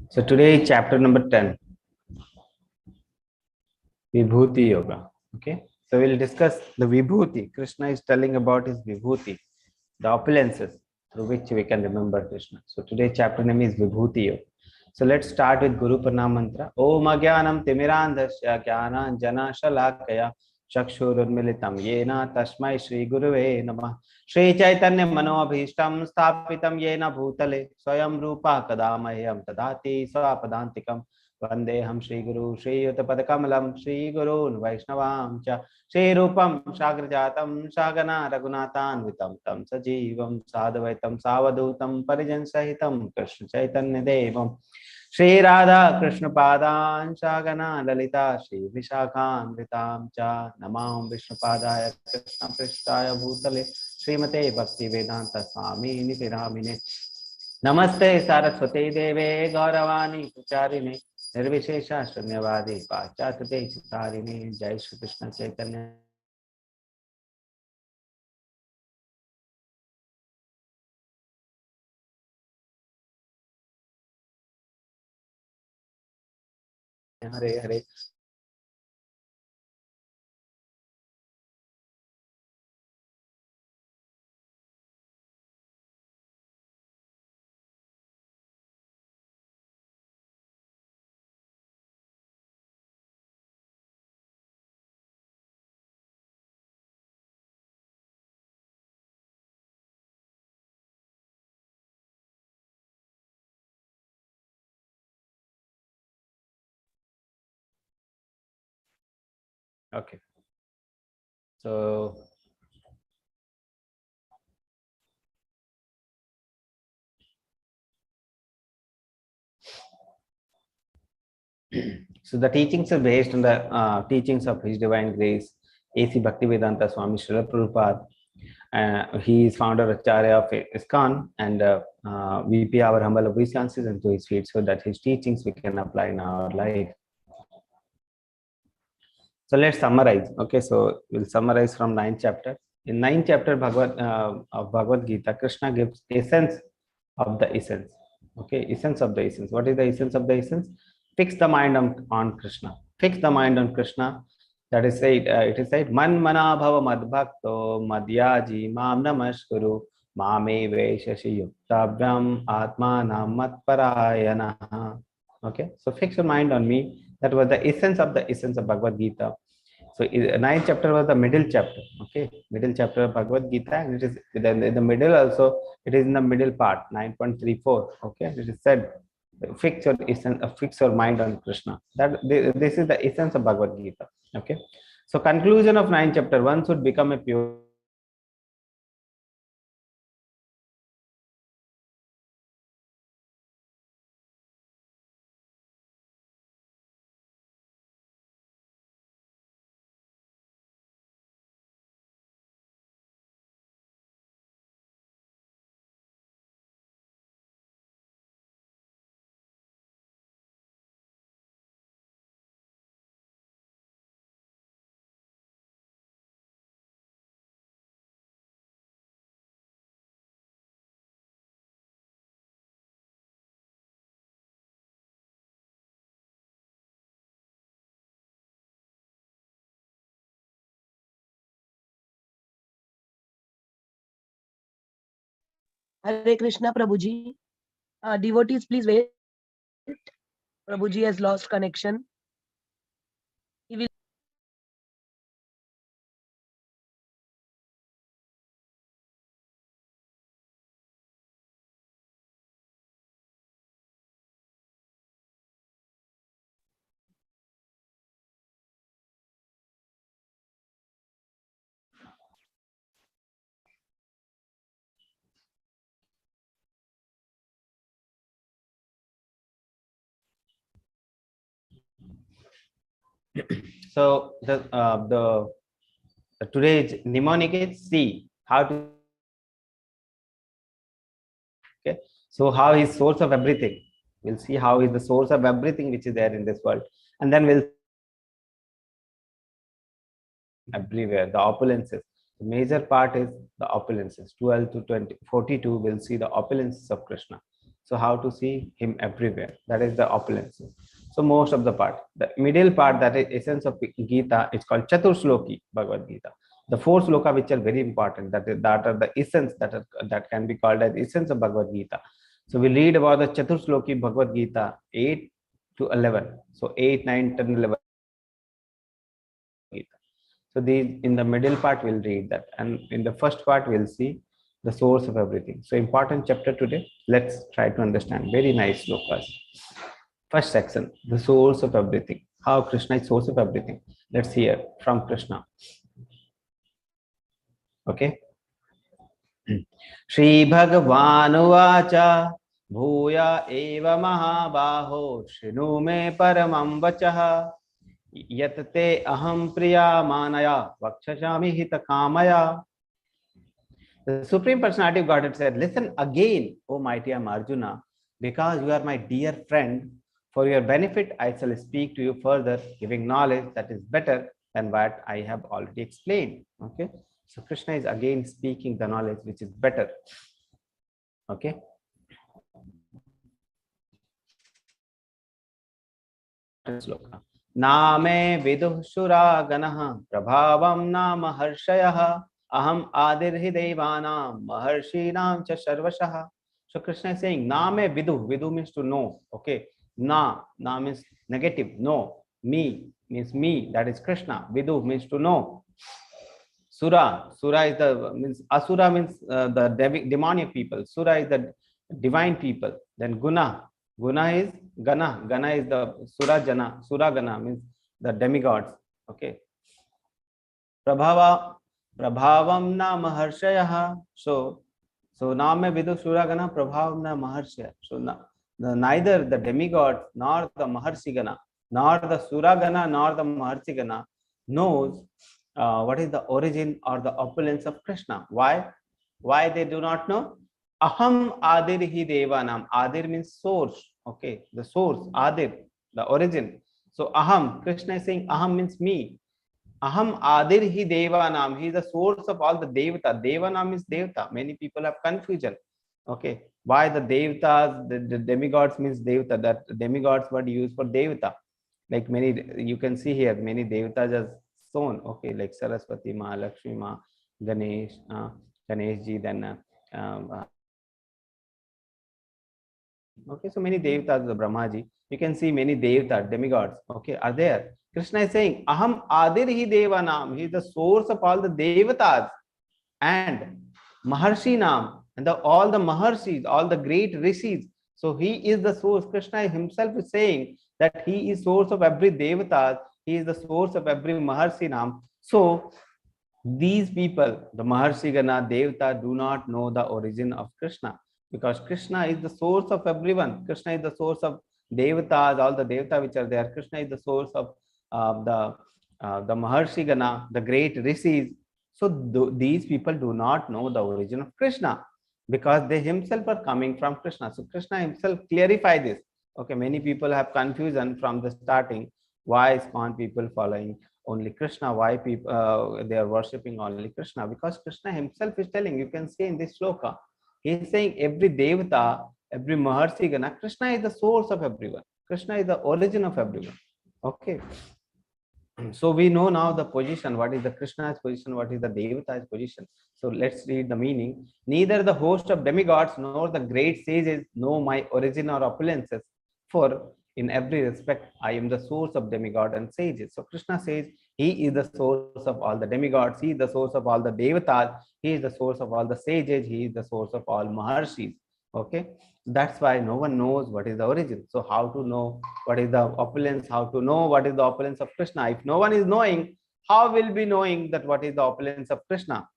So today chapter number 10, Vibhuti Yoga. Okay, so we'll discuss the Vibhuti. Krishna is telling about his Vibhuti, the opulences through which we can remember Krishna. So today chapter name is Vibhuti Yoga. So let's start with Guru Pranam Mantra. Om Agyanam Timirandhasya Jnana Jana Shalakaya Chakshurunmilitam Yena Tasmai Shri Guruve Namah. Shri Chaitanya Manobhishtam Sthapitam Yena Bhutale Swayam Rupa Kadamahyam Tadati Swapadantikam Vandeham Shri Guru Shri Yutapadakamalam Shri Gurun Vaishnavam Cha Shri Rupam Shagrajatam Shagana Raghunathan Vitam Tam Sajivam Sadavaitam Savadutam Parijan Sahitam Krishna Chaitanya Devam Shri Radha Krishna Padan Shagana Lalita Shri Vishakhan Vitam Cha Namam Vishnu Padaya Krishna Prishtaya Bhutale Srimate Bhakti Vedanta Swami Nitiramine Namaste Saraswati Deve Gauravani Pracharine Nirvishesha Shunyavadi Pachate Chitarine Jai Shri Krishna Chaitanya Hare Hare. Okay, so so the teachings are based on the teachings of His Divine Grace, A.C. Bhaktivedanta Swami Srila Prabhupada. He is founder Acharya of ISKCON, and we pay our humble obeisances into his feet so that his teachings we can apply in our life. So let's summarize. Okay, so we'll summarize from 9th chapter. In 9th chapter of Bhagavad Gita, Krishna gives essence of the essence. Okay, essence of the essence. What is the essence of the essence? Fix the mind on Krishna. Fix the mind on Krishna. That is said. It is said, Man mana bhava madbhakto madhyaji mam namaskuru mame veshashi yuktabhyam atma namat parayana. Okay, so fix your mind on me. That was the essence of Bhagavad Gita. So 9th chapter was the middle chapter. Okay, middle chapter of Bhagavad Gita, and it is in the middle also. It is in the middle part, 9.34. Okay, it is said, fix your essence, fix your mind on Krishna. That this is the essence of Bhagavad Gita. Okay, so conclusion of 9th chapter: one should become a pure. Hare Krishna, Prabhuji. Devotees, please wait. Prabhuji has lost connection. He will. So the today's mnemonic is see how to. Okay, so how is source of everything? We'll see how is the source of everything which is there in this world, and then we'll everywhere the opulences. The major part is the opulences. 12 to 20, 42. We'll see the opulences of Krishna. So how to see him everywhere? That is the opulences. So most of the part, the middle part, that is essence of Gita, is called Chaturshloki Bhagavad Gita. The four sloka which are very important, that are the essence, that can be called as essence of Bhagavad Gita. So we read about the Chaturshloki Bhagavad Gita 8 to 11. So 8, 9, 10, 11. So these, in the middle part we'll read that, and in the first part we'll see the source of everything. So important chapter today. Let's try to understand. Very nice slokas. First section, the source of everything. How Krishna is source of everything. Let's hear from Krishna. Okay. Shri Bhagavanuvacha Bhuya eva mahabaho Shinu me paramam vachaha Yatate aham priya manaya Vakshashami hita kamaya. The Supreme Personality of Godhead said, listen again, O mighty Arjuna, because you are my dear friend. For your benefit, I shall speak to you further, giving knowledge that is better than what I have already explained. Okay. So Krishna is again speaking the knowledge which is better. Okay. Name viduh shura ganaha prabhavam nama harshayah aham adirhi devanam maharshinam cha sarvashaha. So Krishna is saying, Name viduh. Viduh means to know. Okay. Na means negative. No. Me means me. That is Krishna. Viduh means to know. Sura is the means asura means the demonic people. Sura is the divine people. Then guna is gana is the sura gana means the demigods. Okay. Prabhavam na maharshayah. So name vidu sura gana prabhavam na maharshaya. So neither the demigods nor the maharshi gana nor the sura gana nor the maharshi gana knows what is the origin or the opulence of Krishna. Why they do not know? Aham adirhi devanam. Adir means source. Okay, the source, adir, the origin. So aham, Krishna is saying aham means me. Aham adirhi devanam. He is the source of all the devata. Devanam is devata. Many people have confusion. Okay, why the devatas, the demigods means devata. That demigods were used for devata. Like many, you can see here, many devatas are shown. Okay, like Saraswati Ma, Lakshmi Ma, Ganesh ji, then okay, so many devatas, the Brahmaji, you can see many devatas, demigods, okay, are there. Krishna is saying, Aham adirhi devanam. He is the source of all the devatas and Maharshi Nam, and all the Maharshis, all the great rishis. So he is the source. Krishna himself is saying that he is source of every devatas. He is the source of every Maharshi Nam. So these people, the Maharshi Gana, Devata, do not know the origin of Krishna, because Krishna is the source of everyone. Krishna is the source of Devatas, all the Devata which are there. Krishna is the source of the Maharshi Gana, the great rishis. So these people do not know the origin of Krishna, because they himself are coming from Krishna. So Krishna himself clarify this. Okay, many people have confusion from the starting. Why is people following only Krishna? Why people they are worshipping only Krishna? Because Krishna himself is telling. You can see in this sloka, he is saying every devata, every Maharshi Gana, Krishna is the source of everyone. Krishna is the origin of everyone. Okay. So we know now the position, what is the Krishna's position, what is the Devata's position. So let's read the meaning. Neither the host of demigods nor the great sages know my origin or opulences, for in every respect I am the source of demigod and sages. So Krishna says he is the source of all the demigods, he is the source of all the devatas, he is the source of all the sages, he is the source of all maharshis. Okay, that's why no one knows what is the origin. So how to know what is the opulence, how to know what is the opulence of Krishna? If no one is knowing, how will be knowing that what is the opulence of Krishna?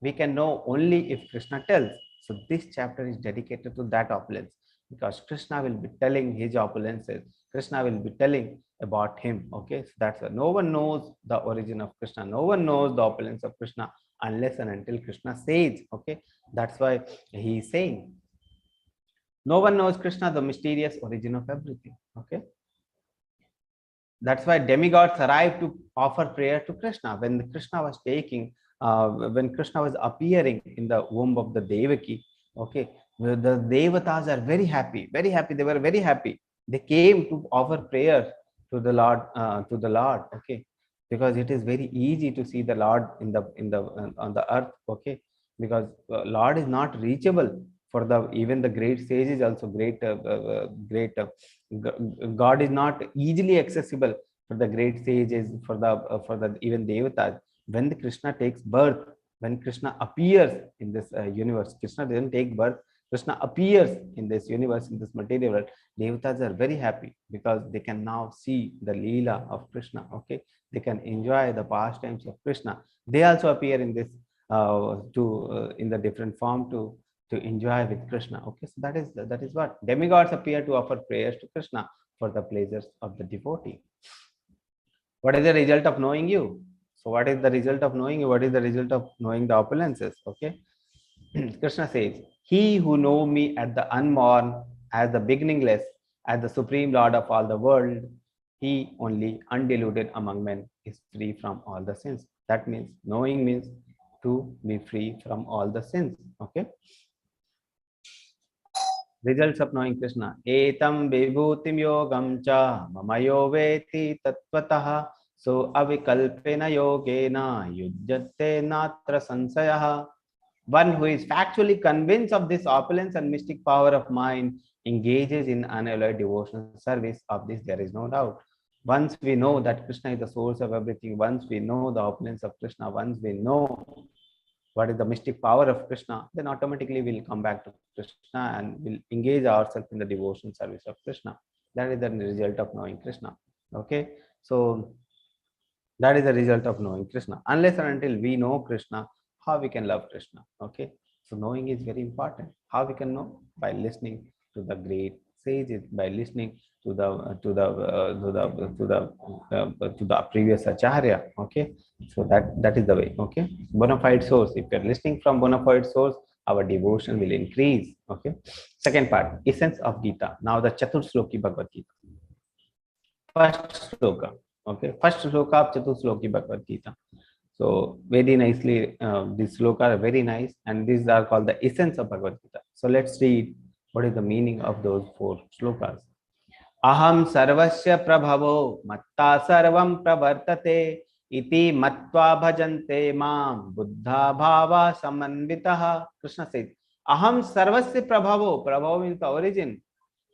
We can know only if Krishna tells. So this chapter is dedicated to that opulence, because Krishna will be telling his opulences. Krishna will be telling about him. Okay, so that's why no one knows the origin of Krishna. No one knows the opulence of Krishna unless and until Krishna says. Okay, that's why he is saying. No one knows Krishna, the mysterious origin of everything. Okay. That's why demigods arrived to offer prayer to Krishna. When Krishna was appearing in the womb of the Devaki, okay, The devatas are very happy, very happy. They were very happy. They came to offer prayer to the Lord. Okay, because it is very easy to see the Lord in the on the earth. Okay, because Lord is not reachable for the even the great sages also great. God is not easily accessible for the great sages for the even devatas. When the Krishna takes birth, when Krishna appears in this universe, Krishna doesn't take birth. Krishna appears in this universe, in this material world. Devatas are very happy because they can now see the Leela of Krishna. Okay, they can enjoy the pastimes of Krishna. They also appear in this in the different form to enjoy with Krishna. Okay, so that is what demigods appear to offer prayers to Krishna for the pleasures of the devotee. What is the result of knowing you? So, what is the result of knowing you? What is the result of knowing the opulences? Okay. Krishna says, he who know me at the unborn, as the beginningless, as the supreme Lord of all the world, he only undiluted among men is free from all the sins. That means knowing means to be free from all the sins. Okay. Results of knowing Krishna. Etam vibhutim yogam cha mamayo veti tattvataha so avikalpena yogena yujjate natra sansayah. One who is factually convinced of this opulence and mystic power of mind engages in unalloyed devotional service. Of this, there is no doubt. Once we know that Krishna is the source of everything, once we know the opulence of Krishna, once we know what is the mystic power of Krishna, then automatically we'll come back to Krishna and we'll engage ourselves in the devotional service of Krishna. That is the result of knowing Krishna. Okay, so that is the result of knowing Krishna. Unless and until we know Krishna, how we can love Krishna? Okay, so knowing is very important. How we can know? By listening to the great sages, by listening to the previous acharya. Okay, so that is the way. Okay, bona fide source. If you are listening from bona fide source, our devotion will increase. Okay, second part, essence of Gita. Now the Chaturshloki Bhagavad Gita. First sloka. Okay, first sloka of Chaturshloki Bhagavad Gita. So very nicely, these sloka are very nice, and these are called the essence of Bhagavad Gita. So let's read what is the meaning of those four slokas. Aham sarvasya prabhavo matta sarvam pravartate iti matva bhajante mam buddha bhava samanvitaha. Krishna says, Aham sarvasya prabhavo. Prabhavo means the origin.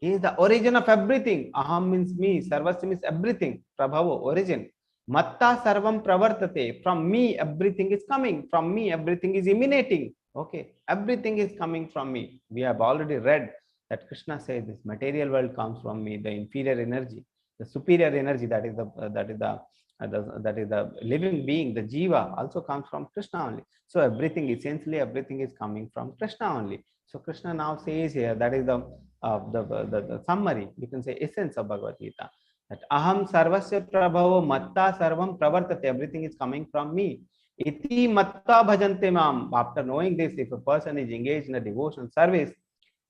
He is the origin of everything. Aham means me. Sarvasya means everything. Prabhavo, origin. Matta sarvam pravartate. From me, everything is coming. From me, everything is emanating. Okay, everything is coming from me. We have already read that Krishna says this material world comes from me. The inferior energy, the superior energy, that is the living being, the jiva, also comes from Krishna only. So everything, essentially, everything is coming from Krishna only. So Krishna now says here, that is the summary, you can say essence of Bhagavad Gita, that aham sarvasya prabhavo matta sarvam pravartate, everything is coming from me. Iti matta bhajante mam. After knowing this, if a person is engaged in a devotional service,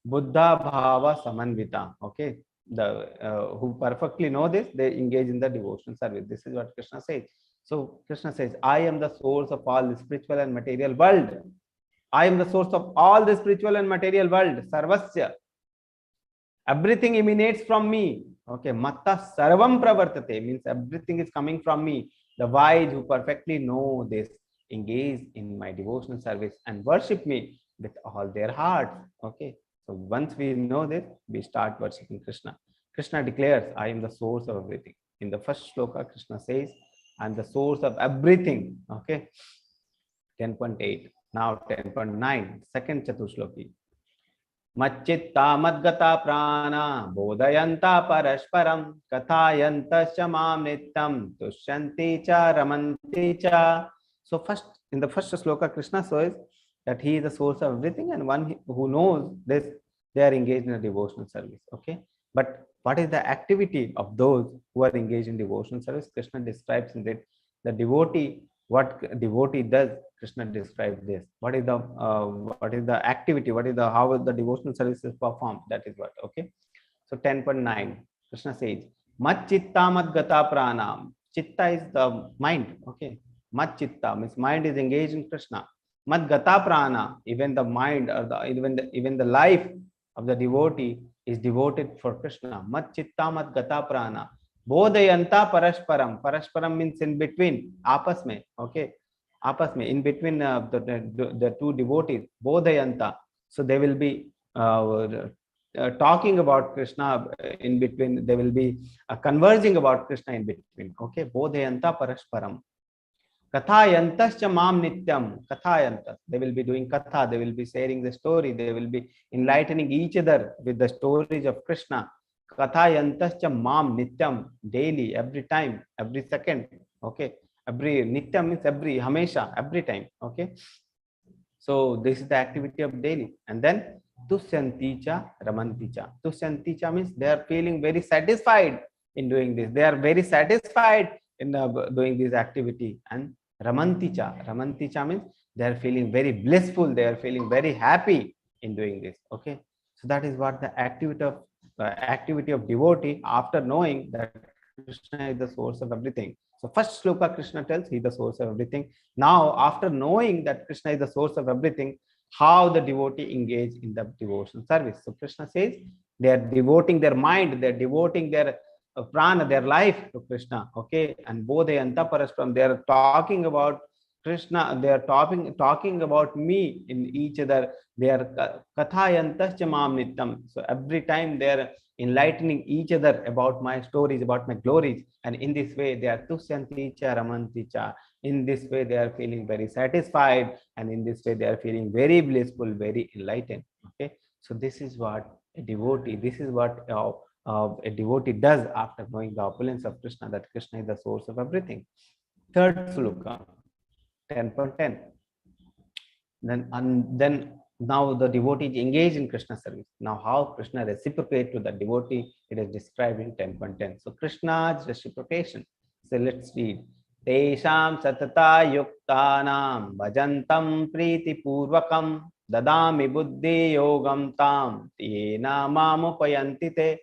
buddha bhava samanvita, okay, the who perfectly know this, they engage in the devotional service. This is what Krishna says. So Krishna says, I am the source of all the spiritual and material world. I am the source of all the spiritual and material world. Sarvasya. Everything emanates from me. Okay, matta sarvam pravartate means everything is coming from me. The wise who perfectly know this engage in my devotional service and worship me with all their hearts. Okay, so once we know this, we start worshipping Krishna. Krishna declares, I am the source of everything. In the first shloka, Krishna says, I am the source of everything. Okay, 10.8. Now 10.9, second Chaturshloki. मच्चित्ता मद्गता प्राणा बोधयन्ता परस्परं कथायन्तश्च मां नित्यं तुष्यन्ति च रमन्ति च. So first, in the first shloka, Krishna says that he is the source of everything, and one who knows this, they are engaged in a devotional service. Okay, but what is the activity of those who are engaged in devotional service? Krishna describes in it the devotee. What devotee does, Krishna describes this. What is the activity? What is how the devotional service is performed? That is what. Okay. So 10.9, Krishna says, Mat chitta mad gata pranam. Chitta is the mind. Okay. Mat chitta means mind is engaged in Krishna. Mat gata prana, even the mind or even the life of the devotee is devoted for Krishna. Mat chitta mat gata prana. Bodhayanta parasparam. Parasparam means in between, aapas mein, okay? Aapas mein, in between the two devotees, bodhayanta. So they will be talking about Krishna in between. They will be conversing about Krishna in between, okay? Bodhayanta parasparam. Kathayantascha mam nityam. Kathayantas. They will be doing katha. They will be sharing the story. They will be enlightening each other with the stories of Krishna. Kathayantascha mam nityam. Daily, every time, every second. Okay. Every nityam means every, hamesha, every time. Okay. So this is the activity of daily. And then tusyanticha ramanticha. Tusyanticha means they are feeling very satisfied in doing this. They are very satisfied in doing this activity. And ramanticha. Ramanticha means they are feeling very blissful. They are feeling very happy in doing this. Okay. So that is what the activity of devotee after knowing that Krishna is the source of everything. So first sloka Krishna tells he is the source of everything. Now, after knowing that Krishna is the source of everything, how the devotee engage in the devotional service. So Krishna says they are devoting their mind, they are devoting their prana, their life to Krishna. Okay, and bodhayanta parasparam, they are talking about Krishna, they are talking about me in each other. They are kathayantascha mam nityam. So every time they are enlightening each other about my stories, about my glories, and in this way they are tusyanticha ramanticha. In this way they are feeling very satisfied, and in this way they are feeling very blissful, very enlightened. Okay, so this is what a devotee, this is what a devotee does after knowing the opulence of Krishna, that Krishna is the source of everything. Third sloka, 10.10. Then now the devotee is engaged in Krishna service. Now how Krishna reciprocate to the devotee, it is described in 10.10. So Krishna's reciprocation. So let's read. Tesham satata yuktanam bhajantam priti purvakam dadami buddhi yogam tam tena mamupayanti te.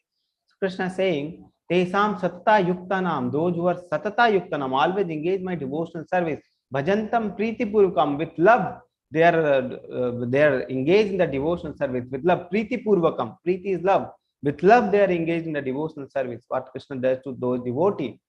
Krishna is saying, Tesam satata yuktanam, those who are satata yuktanam, always engage my devotional service. Bhajantam priti purvakam, with love. They are engaged in the devotional service with love. Priti purvakam. Priti is love. With love, they are engaged in the devotional service. What Krishna does to those devotees.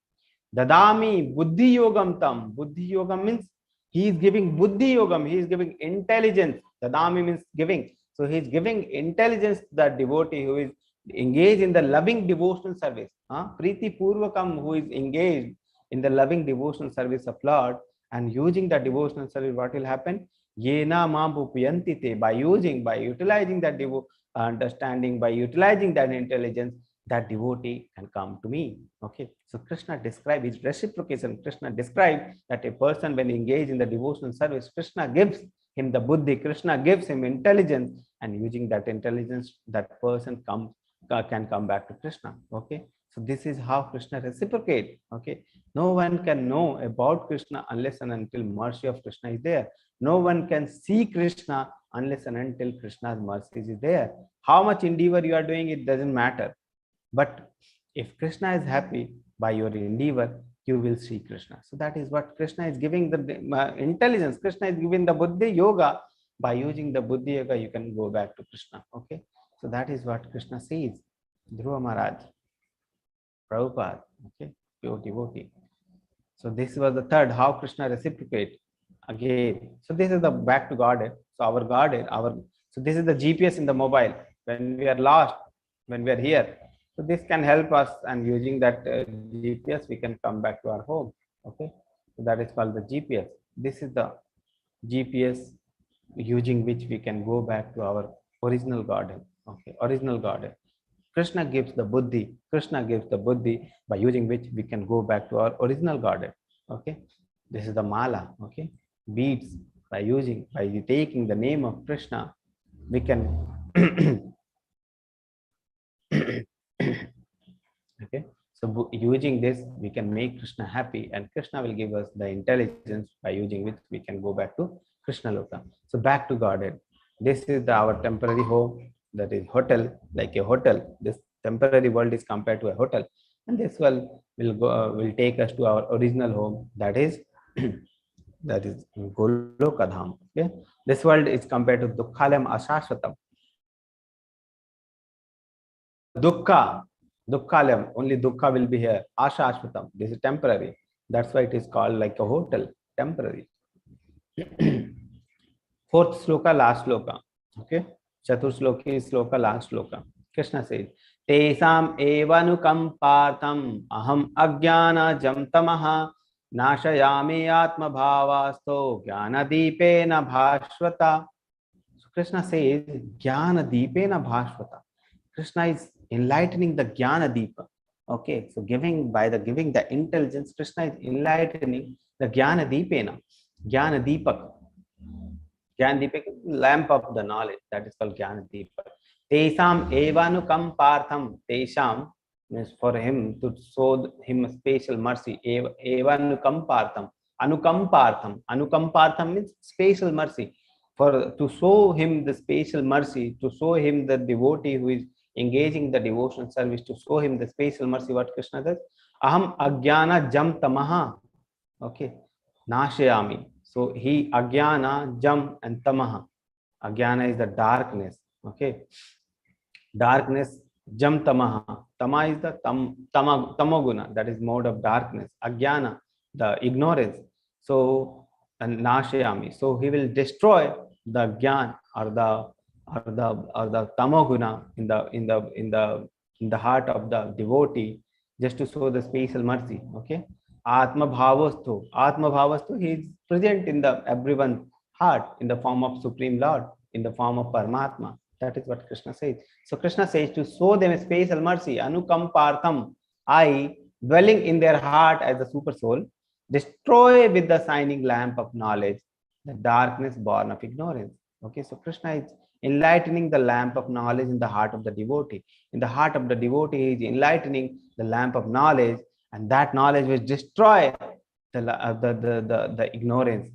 Dadami buddhi yogam tam. Buddhi yogam means he is giving buddhi yogam. He is giving intelligence. Dadami means giving. So he is giving intelligence to the devotee who is engaged in the loving devotional service. Priti purvakam, who is engaged in the loving devotional service of Lord, and using the devotional service, what will happen? Yena mamupuyantite, by utilizing that understanding, by utilizing that intelligence, that devotee can come to me. Okay, so Krishna describes his reciprocation. Krishna describes that a person, when engaged in the devotional service, Krishna gives him the buddhi, Krishna gives him intelligence, and using that intelligence, that person can come back to Krishna. Okay, so this is how Krishna reciprocate. Okay, no one can know about Krishna unless and until mercy of Krishna is there. No one can see Krishna unless and until Krishna's mercy is there. How much endeavor you are doing, it doesn't matter. But if Krishna is happy by your endeavor, you will see Krishna. So that is what Krishna is giving the intelligence. Krishna is giving the buddhi yoga. By using the buddhi yoga, you can go back to Krishna. Okay, so that is what Krishna says. Dhruva Maharaj, Prabhupada, okay, pure devotee. So this was the third, how Krishna reciprocate again. So this is the back to Godhead. So our Godhead, so this is the GPS in the mobile. When we are lost, when we are here, so this can help us, and using that GPS, we can come back to our home. Okay, so that is called the GPS. This is the GPS using which we can go back to our original Godhead. Okay, original Godhead. Krishna gives the buddhi. Krishna gives the buddhi, by using which we can go back to our original Godhead. Okay, this is the mala. Okay, beads. By taking the name of Krishna, we can okay, so using this, we can make Krishna happy, and Krishna will give us the intelligence, by using which we can go back to Krishna Loka. So back to Godhead. This is our temporary home, that is hotel, like a hotel. This temporary world is compared to a hotel, and this will take us to our original home, that is that is Golokadham. Okay, this world is compared to Dukkhalayam Ashashvatam. Dukkha, Dukkhalayam, only Dukkha will be here. Ashashvatam, this is temporary. That's why it is called like a hotel, temporary. Fourth sloka, last sloka. Okay, Chatur sloki sloka, last sloka. Krishna says, Tesam evanukampartham aham ajnana jamtamaha nashayami atma bhavasto jnana deepena bhashvata. So Krishna says, Jnana deepena bhashvata. Krishna is enlightening the Jnana Deepa. Okay, so giving the intelligence, Krishna is enlightening the Jnana Deepena, Jnana Deepak. Jnana Deepak is lamp of the knowledge. That is called Jnana Deepak. Tesam evanukam partham. Tesam means for him to show him a special mercy. Evanukam partham. Anukam partham. Anukam partham means special mercy. For to show him the special mercy, to show him the devotee who is engaging the devotional service, to show him the special mercy, what Krishna does? Aham ajnana jam tamaha. Okay. Nashayami. So he ajnana, jam and tamaha. Ajnana is the darkness. Okay. Darkness, jam tamaha. Tama is the tamoguna, that is mode of darkness. Ajnana, the ignorance. So and nashayami. So he will destroy the jnana or the tamoguna in the heart of the devotee, just to show the special mercy. Okay. Atma bhavastu, he is present in the everyone's heart in the form of Supreme Lord, in the form of Paramatma. That is what Krishna says. So Krishna says to show them special mercy, anukampartham, I dwelling in their heart as the super soul, destroy with the shining lamp of knowledge the darkness born of ignorance. Okay, so Krishna is enlightening the lamp of knowledge in the heart of the devotee. In the heart of the devotee, he is enlightening the lamp of knowledge, and that knowledge will destroy the ignorance,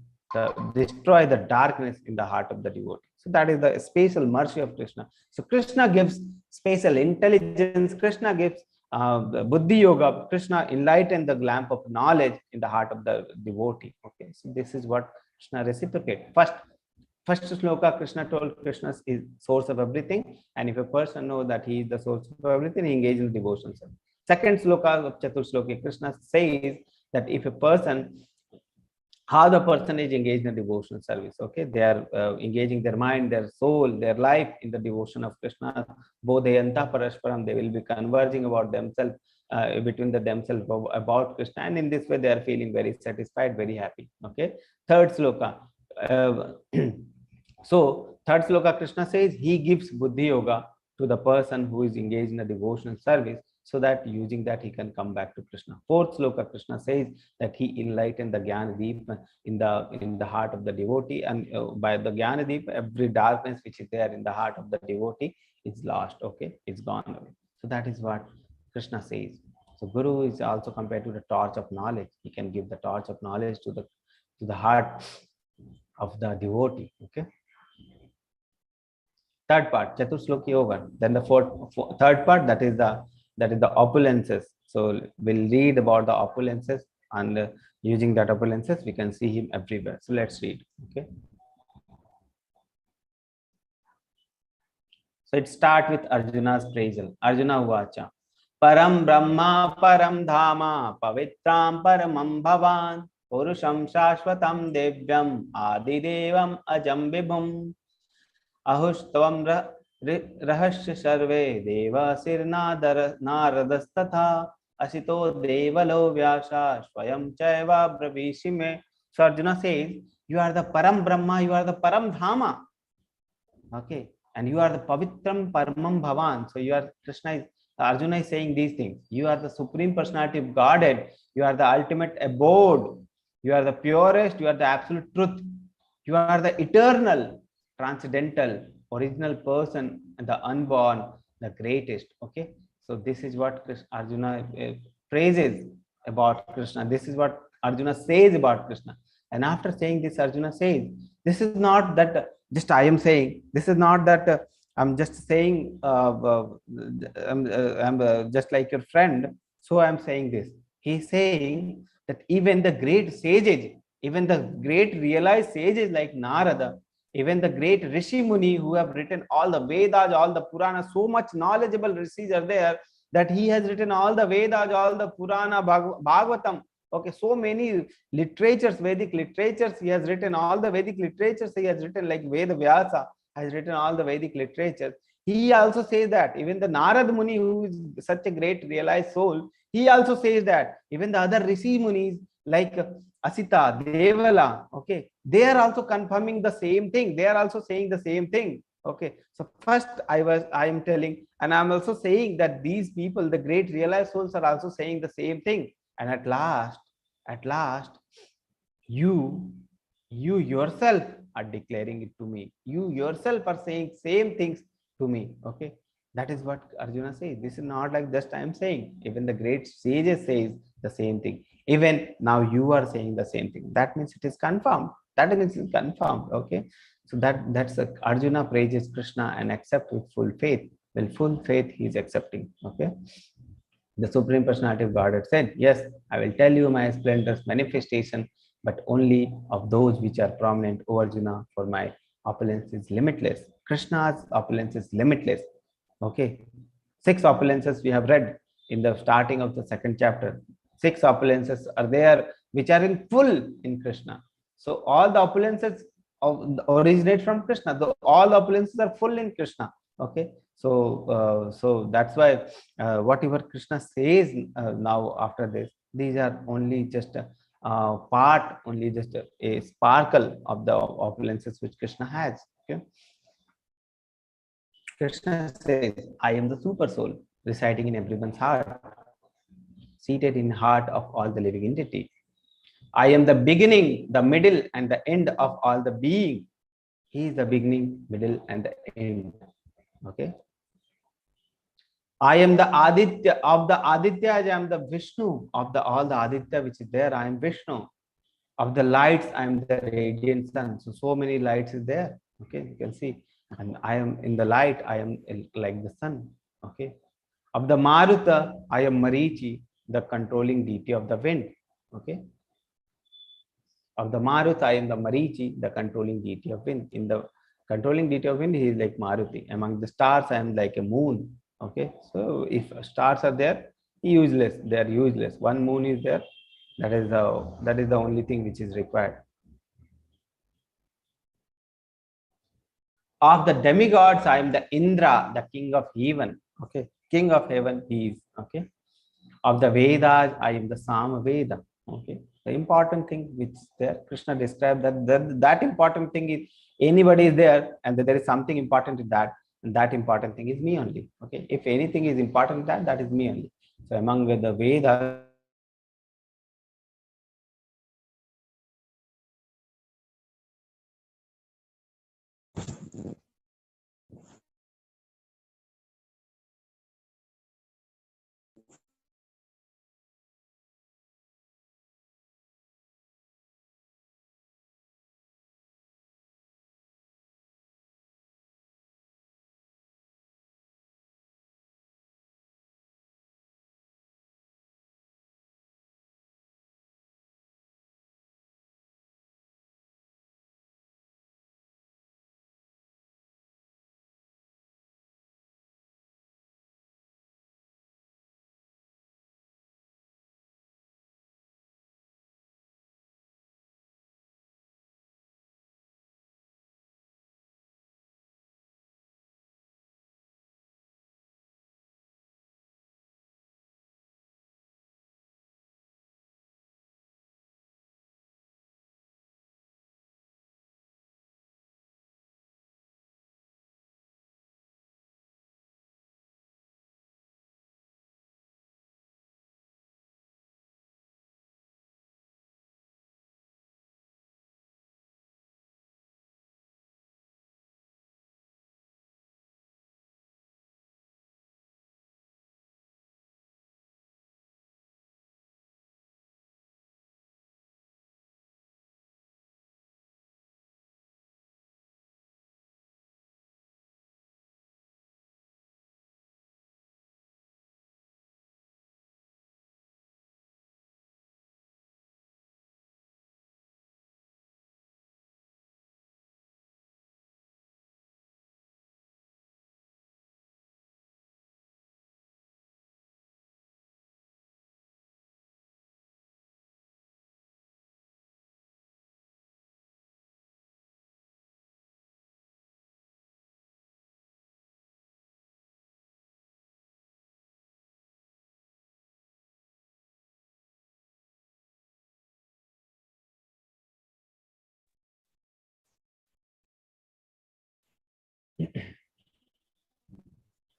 destroy the darkness in the heart of the devotee. So that is the special mercy of Krishna. So Krishna gives special intelligence. Krishna gives buddhi yoga. Krishna enlighten the lamp of knowledge in the heart of the devotee. Okay, so this is what Krishna reciprocate. First sloka, Krishna told Krishna is source of everything, and if a person knows that he is the source of everything, he engages in devotion. Second sloka of Chatur Shloki, Krishna says that if a person, how the person is engaged in devotional service. Okay, they are engaging their mind, their soul, their life in the devotion of Krishna. Bodhayanta parasparam, they will be converging about themselves, between themselves about Krishna, and in this way they are feeling very satisfied, very happy. Okay, third sloka. So third sloka, Krishna says he gives buddhi yoga to the person who is engaged in a devotional service, so that using that he can come back to Krishna. Fourth sloka, Krishna says that he enlightened the Jnana Deep in the heart of the devotee, and by the Jnana Deep, every darkness which is there in the heart of the devotee is lost. Okay, it's gone away. So that is what Krishna says. So Guru is also compared to the torch of knowledge. He can give the torch of knowledge to the heart of the devotee. Okay. Third part, Chatusloki over. Then the third part, that is the opulences. So we'll read about the opulences, and using that opulences, we can see him everywhere. So let's read. Okay. So it starts with Arjuna's praisal. Arjuna Uvacha. Param Brahma Param Dhama Pavitram Paramam Bhavan Purusham Shashvatam Devyam Adidevam Ajam Vibhum Ahushtavam Rahasya Sarve Deva Sirnadar Naradastatha Asito Devalo Vyasa Swayam Chaiva Bravishime. So Arjuna says, you are the Param Brahma, you are the Param Dhama. Okay, and you are the Pavitram Paramam Bhavan. So you are Krishna. Arjuna is saying these things. You are the Supreme Personality of Godhead. You are the ultimate abode. You are the purest. You are the absolute truth. You are the eternal, transcendental, original person, and the unborn, the greatest. Okay, so this is what Arjuna praises about Krishna. This is what Arjuna says about Krishna. And after saying this, Arjuna says, this is not that just I am saying, this is not that I'm just saying, I'm just like your friend, so I'm saying this. He's saying that even the great sages, Even the great realized sages like Narada, even the great Rishi Muni who have written all the Vedas, all the Puranas, so much knowledgeable rishis are there that he has written all the Vedas, all the Purana, Bhagavatam. Okay, so many literatures, Vedic literatures, he has written all the Vedic literatures, he has written like Veda Vyasa has written all the Vedic literatures. He also says that even the Narad Muni, who is such a great realized soul, he also says that even the other Rishi Munis like Asita, Devala, okay, they are also confirming the same thing. They are also saying the same thing. Okay, so first I am telling, and I'm also saying that these people, the great realized souls, are also saying the same thing. And at last, you yourself are declaring it to me. You yourself are saying same things to me. Okay, that is what Arjuna says. This is not like just I am saying. Even the great sages says the same thing. Even now you are saying the same thing. That means it is confirmed. That means it's confirmed. Okay, so that's Arjuna praises Krishna and accept with full faith. With full faith he is accepting. Okay, the Supreme Personality of Godhead said, yes, I will tell you my splendorous manifestation, but only of those which are prominent, O Arjuna, for my opulence is limitless. Krishna's opulence is limitless. Okay. 6 opulences we have read in the starting of the second chapter. 6 opulences are there which are in full in Krishna. So all the opulences originate from Krishna. All the opulences are full in Krishna. Okay. So that's why whatever Krishna says now after this, these are only just a part, only just a sparkle of the opulences which Krishna has. Okay. Krishna says, I am the super soul residing in everyone's heart, seated in the heart of all the living entity. I am the beginning, the middle, and the end of all the being. He is the beginning, middle, and the end. Okay. I am the Aditya of the Adityas. I am the Vishnu of the all the Aditya which is there. I am Vishnu. Of the lights, I am the radiant sun. So many lights is there. Okay, you can see. And I am in the light. I am like the sun. Okay. Of the Maruta, I am Marichi, the controlling deity of the wind. Okay. Of the Maruta, I am the Marichi, the controlling deity of wind. In the controlling deity of wind, he is like Maruti. Among the stars, I am like a moon. Okay. So if stars are there, useless. They are useless. One moon is there. That is the only thing which is required. Of the demigods, I am the Indra, the king of heaven. Okay. King of heaven, he is. Okay. Of the Vedas, I am the Sama Veda. Okay. The important thing which there, Krishna described that important thing is anybody is there and there is something important in that, and that important thing is me only. Okay. If anything is important, that is me only. So among the Vedas,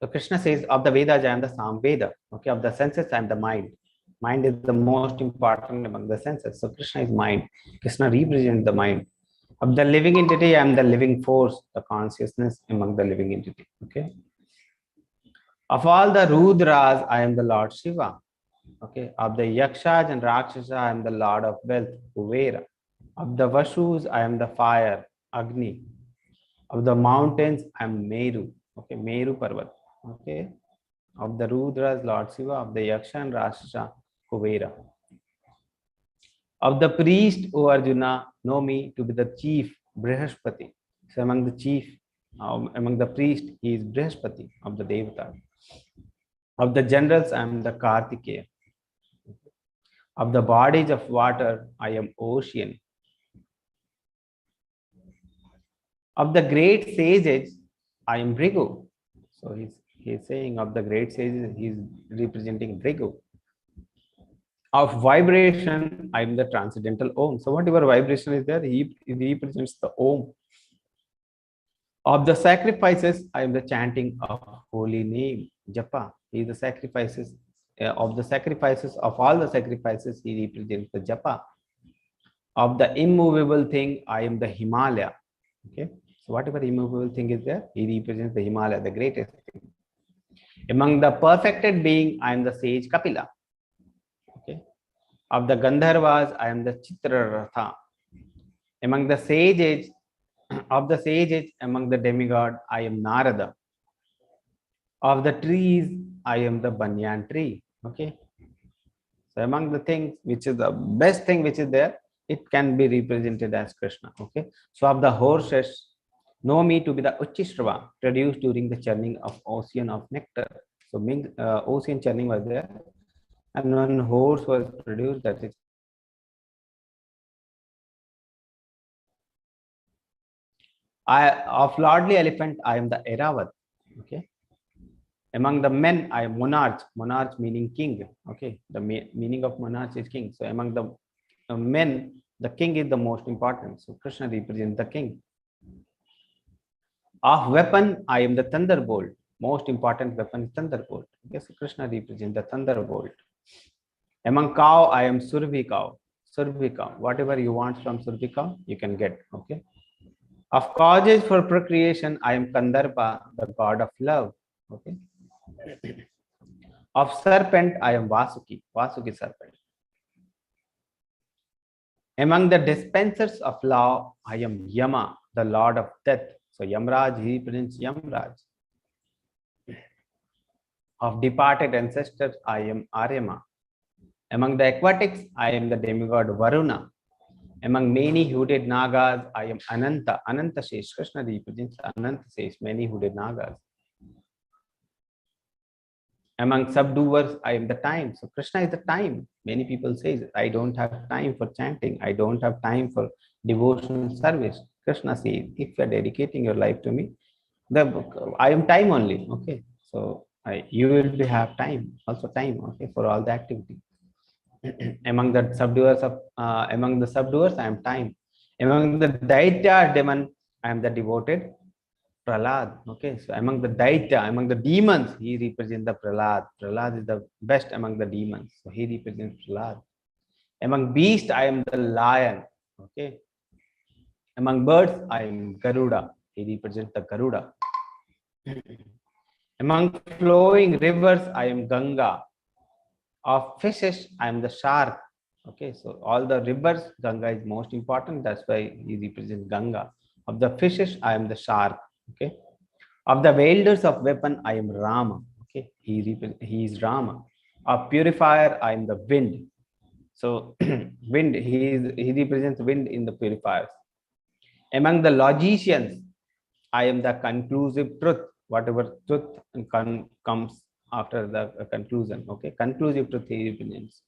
So Krishna says, of the Vedas, I am the Samveda. Okay, of the senses, I am the mind. Mind is the most important among the senses. So Krishna is mind. Krishna represents the mind. Of the living entity, I am the living force, the consciousness among the living entity. Okay. Of all the Rudras, I am the Lord Shiva. Okay. Of the Yakshas and Rakshasa, I am the Lord of wealth, Kuvera. Of the Vashus, I am the fire, Agni. Of the mountains, I am Meru. Okay, Meru Parvat. Okay. Of the Rudras, Lord Shiva. Of the Yaksha and Rakshasa, Kuvera. Of the priest, O Arjuna, know me to be the chief Brihaspati. So among the chief, among the priest, he is Brihaspati of the Devata. Of the generals, I am the Kartikeya. Of the bodies of water, I am ocean. Of the great sages, I am Bhrigu. So he's saying of the great sages, he's representing Bhrigu. Of vibration, I am the transcendental Om. So whatever vibration is there, he represents the Om. Of the sacrifices, I am the chanting of holy name, Japa. He is the sacrifices of the sacrifices of all the sacrifices. He represents the Japa. Of the immovable thing, I am the Himalaya. Okay, so whatever immovable thing is there, he represents the Himalaya, the greatest thing. Among the perfected being, I am the sage Kapila. Okay, of the Gandharvas, I am the Chitraratha. Among the sages, of the sages, among the demigod, I am Narada. Of the trees, I am the banyan tree. Okay. So among the things which is the best thing which is there, it can be represented as Krishna. Okay. So of the horses, know me to be the Uchishrava produced during the churning of ocean of nectar. So ocean churning was there, and one horse was produced, that is of lordly elephant, I am the Eravat. Okay. Among the men, I am monarch. Monarch meaning king. Okay, the meaning of monarch is king. So among the men, the king is the most important. So Krishna represents the king. Of weapon, I am the thunderbolt. Most important weapon is thunderbolt. Okay, so Krishna represents the thunderbolt. Among cow, I am Survi cow. Survi cow. Whatever you want from Survi cow, you can get. Okay. Of causes for procreation, I am Kandarpa, the god of love. Okay. Of serpent, I am Vasuki, Vasuki serpent. Among the dispensers of law, I am Yama, the lord of death. So Yamraj, he represents Yamraj. Of departed ancestors, I am Aryama. Among the aquatics, I am the demigod Varuna. Among many hooded Nagas, I am Ananta. Ananta says, Krishna represents Ananta says, many hooded Nagas. Among subduers, I am the time. So Krishna is the time. Many people say, I don't have time for chanting. I don't have time for devotional service. Krishna says, if you are dedicating your life to me, I am time only. Okay. So you will have time, also time, okay, for all the activity. Among the subduers, I am time. Among the Daitya demon, I am the devoted Prahlad. Okay, so among the Daitya, among the demons, he represents the Prahlad. Prahlad is the best among the demons. So he represents Prahlad. Among beasts, I am the lion. Okay. Among birds, I am Garuda. He represents the Garuda. Among flowing rivers, I am Ganga. Of fishes, I am the shark. Okay, so all the rivers, Ganga is most important. That's why he represents Ganga. Of the fishes, I am the shark. Okay. Of the wielders of weapon, I am Rama. Okay, he is Rama. Of purifier, I am the wind. So wind, he represents wind in the purifiers. Among the logicians, I am the conclusive truth. Whatever truth comes after the conclusion. Okay, conclusive truth he represents.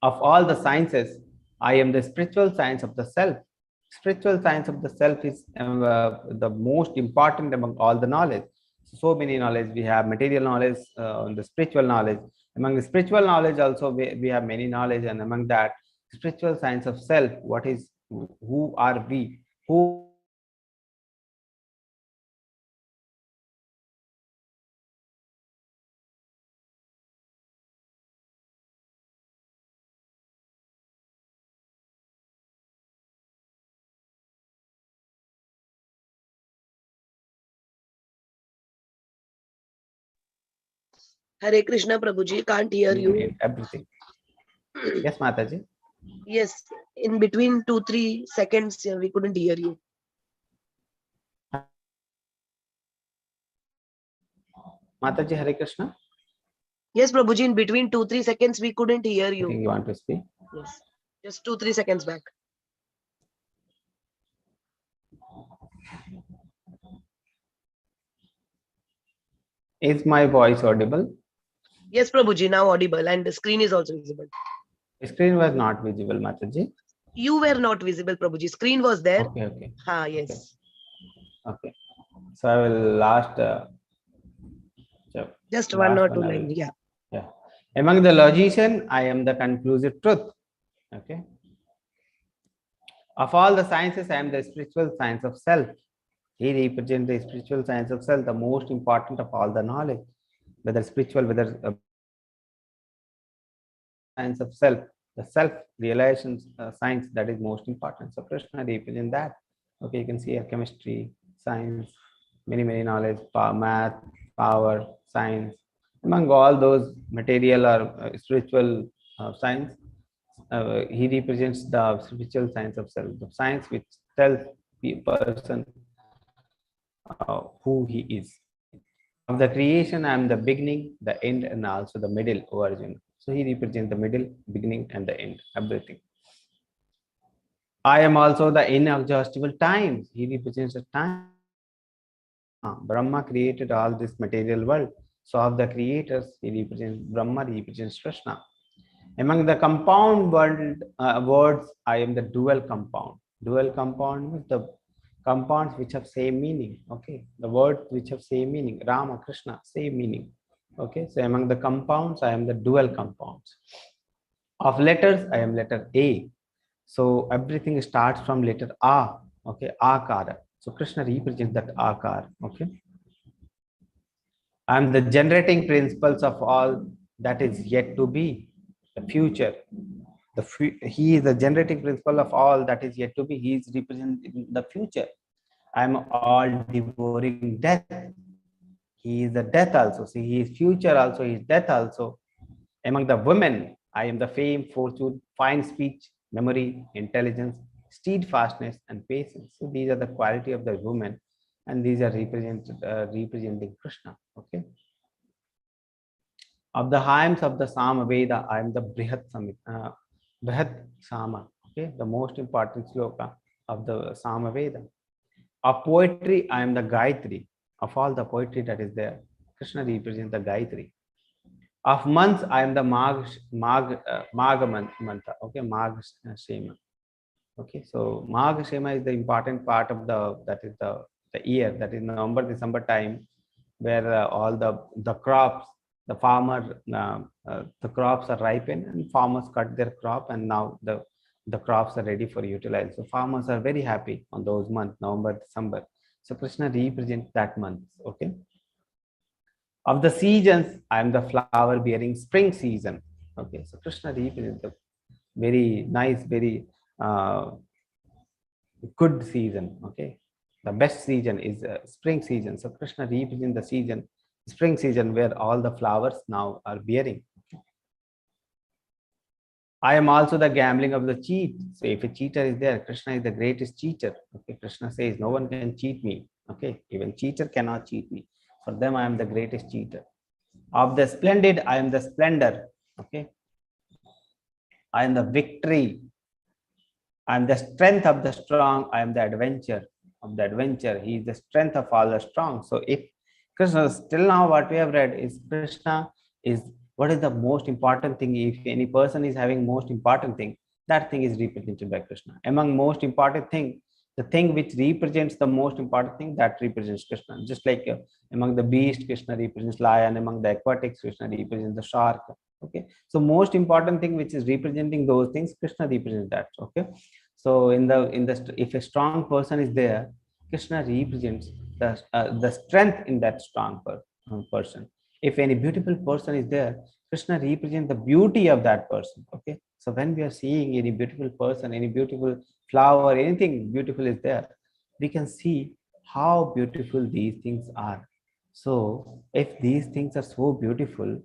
Of all the sciences, I am the spiritual science of the self. Spiritual science of the self is the most important among all the knowledge. So many knowledge we have: material knowledge, the spiritual knowledge. Among the spiritual knowledge also we have many knowledge, and among that spiritual science of self, what is, who are we, who Hare Krishna Prabhuji, can't hear you. in everything. Yes, Mataji. Yes, in between 2-3 seconds, we couldn't hear you. Mataji, Hare Krishna. Yes, Prabhuji, in between 2-3 seconds, we couldn't hear I think you. you want to speak. Yes, just 2-3 seconds back. Is my voice audible? Yes, Prabhuji, now audible and the screen is also visible. The screen was not visible, Mataji. You were not visible, Prabhuji. Screen was there. Okay, okay. Yes. Okay. So I will last. Just last one or one two I will- lines. Yeah. Yeah. Among the logician, I am the conclusive truth. Okay. Of all the sciences, I am the spiritual science of self. He represents the spiritual science of self, the most important of all the knowledge, whether spiritual, whether science of self, the self-realization science that is most important. So Krishna represents that. Okay, you can see here chemistry, science, many knowledge, math, power, science. Among all those material or spiritual science, he represents the spiritual science of self, the science which tells the person who he is. Of the creation, I am the beginning, the end, and also the middle origin. So he represents the middle, beginning, and the end, everything. I am also the inexhaustible time. He represents the time. Brahma created all this material world. So of the creators, he represents Brahma, he represents Krishna. Among the compound words, I am the dual compound. Dual compound means the compounds which have same meaning. Okay, the words which have same meaning. Rama, Krishna, same meaning. Okay, so among the compounds, I am the dual compounds. Of letters, I am letter A. So everything starts from letter A. Okay, Akara. So Krishna represents that Akar. Okay. I am the generating principles of all that is yet to be, the future. He is the generating principle of all that is yet to be. He is representing the future. I am all devouring death. He is the death also. See, he is future also, he is death also. Among the women, I am the fame, fortune, fine speech, memory, intelligence, steadfastness, and patience. So these are the quality of the woman, and these are representing Krishna. Okay. Of the hymns of the Sama Veda, I am the Brihat Sama. Okay, the most important sloka of the Sama Veda. Of poetry, I am the Gayatri. Of all the poetry that is there, Krishna represents the Gayatri. Of months, I am the Magha Mantra. Okay, Magha Shema. Okay, so Magha Shema is the important part of the year, that is November, December time, where all the crops, the farmer, the crops are ripened and farmers cut their crop, and now the crops are ready for utilize. So farmers are very happy on those months, November, December. So Krishna represents that month. Okay. Of the seasons, I am the flower bearing spring season. Okay, so Krishna represents the very nice, very good season. Okay, the best season is spring season. So Krishna represents the season, spring season, where all the flowers now are bearing. I am also the gambling of the cheat. So if a cheater is there, Krishna is the greatest cheater. Okay, Krishna says no one can cheat me. Okay, even cheater cannot cheat me. For them, I am the greatest cheater. Of the splendid, I am the splendor. Okay, I am the victory. I am the strength of the strong. I am the adventure of the adventure. He is the strength of all the strong. So if Krishna, still now what we have read is Krishna is what is the most important thing. If any person is having most important thing, that thing is represented by Krishna. Among most important thing, the thing which represents the most important thing, that represents Krishna. Just like among the beast, Krishna represents lion. Among the aquatics, Krishna represents the shark. Okay, so most important thing which is representing those things, Krishna represents that. Okay, so if a strong person is there, Krishna represents the strength in that strong person. If any beautiful person is there, Krishna represents the beauty of that person. Okay, so when we are seeing any beautiful person, any beautiful flower, anything beautiful is there, we can see how beautiful these things are. So if these things are so beautiful,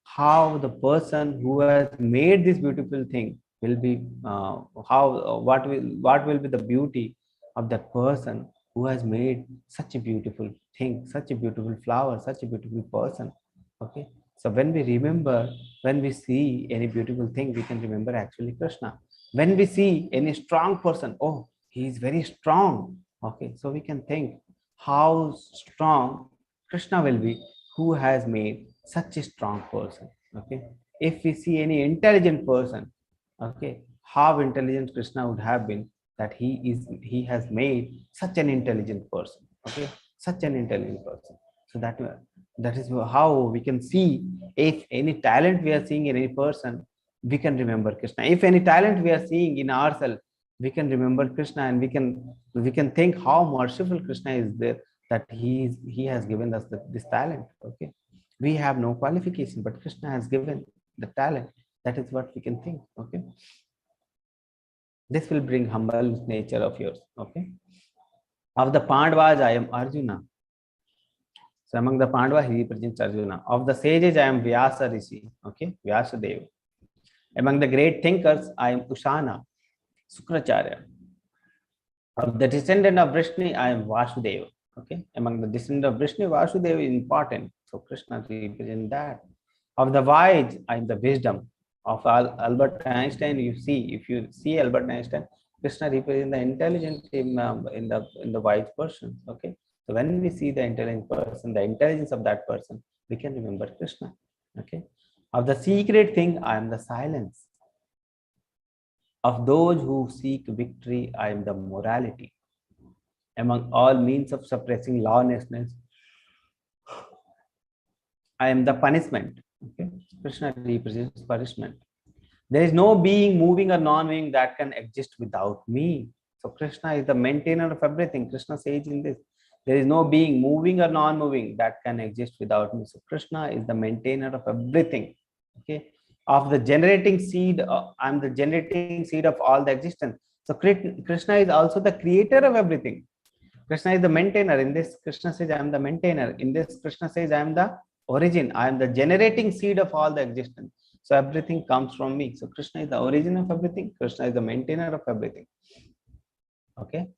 how the person who has made this beautiful thing will be, how what will be the beauty of that person who has made such a beautiful thing, such a beautiful flower, such a beautiful person. Okay, so when we remember, when we see any beautiful thing, we can remember actually Krishna. When we see any strong person, oh, he is very strong. Okay, so we can think how strong Krishna will be, who has made such a strong person. Okay, if we see any intelligent person, okay, how intelligent Krishna would have been, that he has made such an intelligent person. Okay, such an intelligent person. So that is how we can see, if any talent we are seeing in any person, we can remember Krishna. If any talent we are seeing in ourselves, we can remember Krishna, and we can think how merciful Krishna is there, that he has given us this talent. Okay, we have no qualification, but Krishna has given the talent. That is what we can think. Okay, this will bring humble nature of yours. Okay, of the Pandavas I am Arjuna. So among the Pandavas he represents Arjuna. Of the sages I am Vyasa Rishi. Okay, Vyasa Dev. Among the great thinkers I am Ushana Sukracharya. Of the descendant of Vrishni I am Vasudeva. Okay, among the descendant of Vrishni, Vasudeva is important, so Krishna represents that. Of the wise I am the wisdom. Of Albert Einstein, you see, if you see Albert Einstein, Krishna represents the intelligent in the wise person. Okay, so when we see the intelligent person, the intelligence of that person, we can remember Krishna. Okay, of the secret thing I am the silence. Of those who seek victory I am the morality. Among all means of suppressing lawlessness I am the punishment. Okay, Krishna represents punishment. There is no being, moving or non-being, that can exist without me. So Krishna is the maintainer of everything. Krishna says in this, there is no being, moving or non-moving, that can exist without me. So Krishna is the maintainer of everything. Okay, of the generating seed, I'm the generating seed of all the existence. So Krishna is also the creator of everything. Krishna is the maintainer. In this, Krishna says, I am the maintainer. In this, Krishna says, I am the origin. I am the generating seed of all the existence. So everything comes from me. So Krishna is the origin of everything. Krishna is the maintainer of everything. Okay.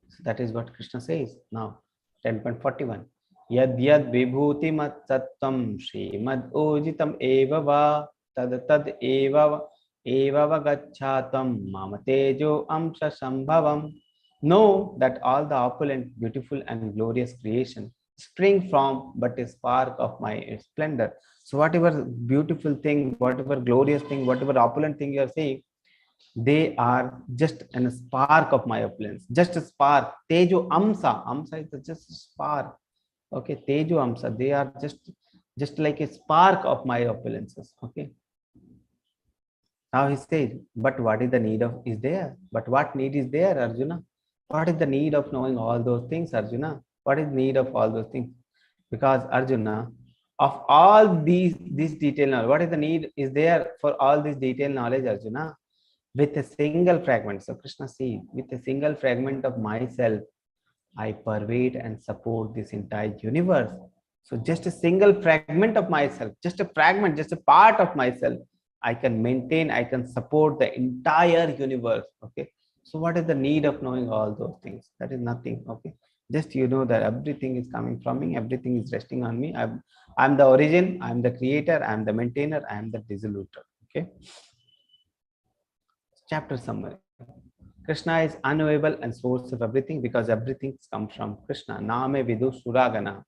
So that is what Krishna says. Now, 10.41. Yad yad vibhuti mat sattvam srimad ojitam eva va tad eva va gacchatam mama tejo amsa sambhavam. Know that all the opulent, beautiful, and glorious creation spring from but a spark of my splendor. So whatever beautiful thing, whatever glorious thing, whatever opulent thing you are saying, they are just a spark of my opulence, just a spark. Tejo amsa, amsa is just a spark. Okay, tejo amsa, they are just like a spark of my opulences. Okay, now he says, but what is the need of is there, but what need is there, Arjuna? What is the need of knowing all those things, Arjuna? What is need of all those things? Because Arjuna, of all these detailed knowledge, what is the need is there for all this detailed knowledge, Arjuna? With a single fragment, so Krishna says, with a single fragment of myself, I pervade and support this entire universe. So just a single fragment of myself, just a fragment, just a part of myself, I can maintain, I can support the entire universe. Okay, so what is the need of knowing all those things? That is nothing. Okay, just you know that everything is coming from me, everything is resting on me. I'm the origin, I'm the creator, I'm the maintainer, I'm the dissoluter. Okay, chapter summary. Krishna is unknowable and source of everything, because everything comes from Krishna. Name vidu suragana.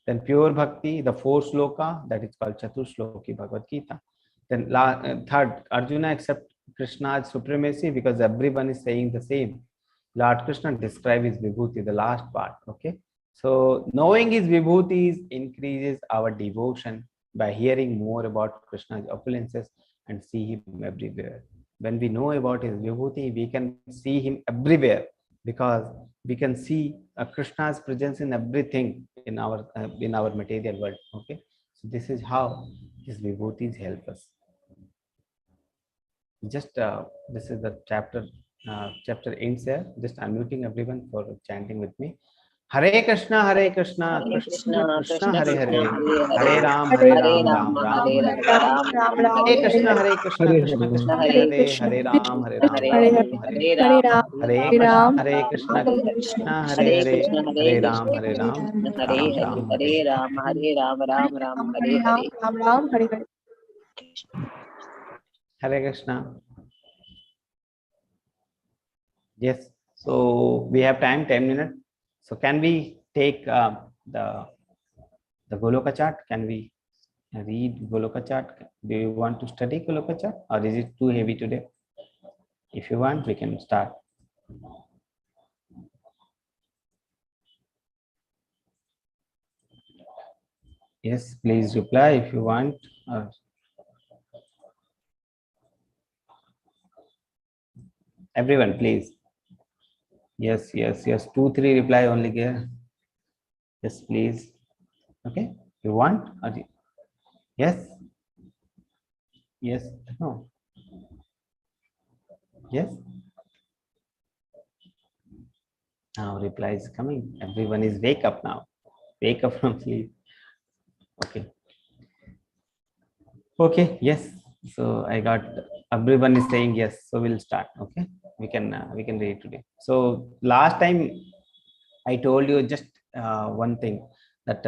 Then pure bhakti, the fourth sloka, that is called Chaturshloki Bhagavad Gita. Then third, Arjuna accepts Krishna's supremacy because everyone is saying the same. Lord Krishna describes his vibhuti, the last part. Okay, so knowing his vibhutis increases our devotion by hearing more about Krishna's opulences and see him everywhere. When we know about his vibhuti, we can see him everywhere, because we can see Krishna's presence in everything in our material world. Okay, so this is how his vibhutis help us. Just this is the chapter ends here. Just unmuting everyone for chanting with me. Hare Krishna, Krishna Krishna, Krishna, Krishna Hare Krishna, Hare, Hare Hare, Hare Ram, Hare Ram Rama, Ram, Hare Hare Rama, Hare. Ram Ram, Hare Hare. Hare Krishna, Krishna Hare Hare Krishna, Hare, Hare Ram, Hare Ram Hare, Hare. Hare Rama, Hare Hare Rama, Krishna, Rama Rama, Krishna Hare Hare. Krishna Hare Hare Hare, Krishna, Hare Krishna, Ram, Hare Ram Hare, Ram Hare Hare. Rama, Hare Rama, Ram Ram, Hare Hare. Hare Krishna. Yes. So we have time, 10 minutes. So can we take the Goloka chart? Can we read Goloka chart? Do you want to study Goloka chart, or is it too heavy today? If you want, we can start. Yes, please reply if you want. Everyone, please. Yes, yes, yes. 2, 3 reply only here. Yes, please. Okay. You want? Yes. Yes. No. Yes. Now reply is coming. Everyone is wake up now. Wake up from sleep. Okay. Okay. Yes. So I got everyone is saying yes. So we'll start. Okay. We can read today. So last time I told you just one thing, that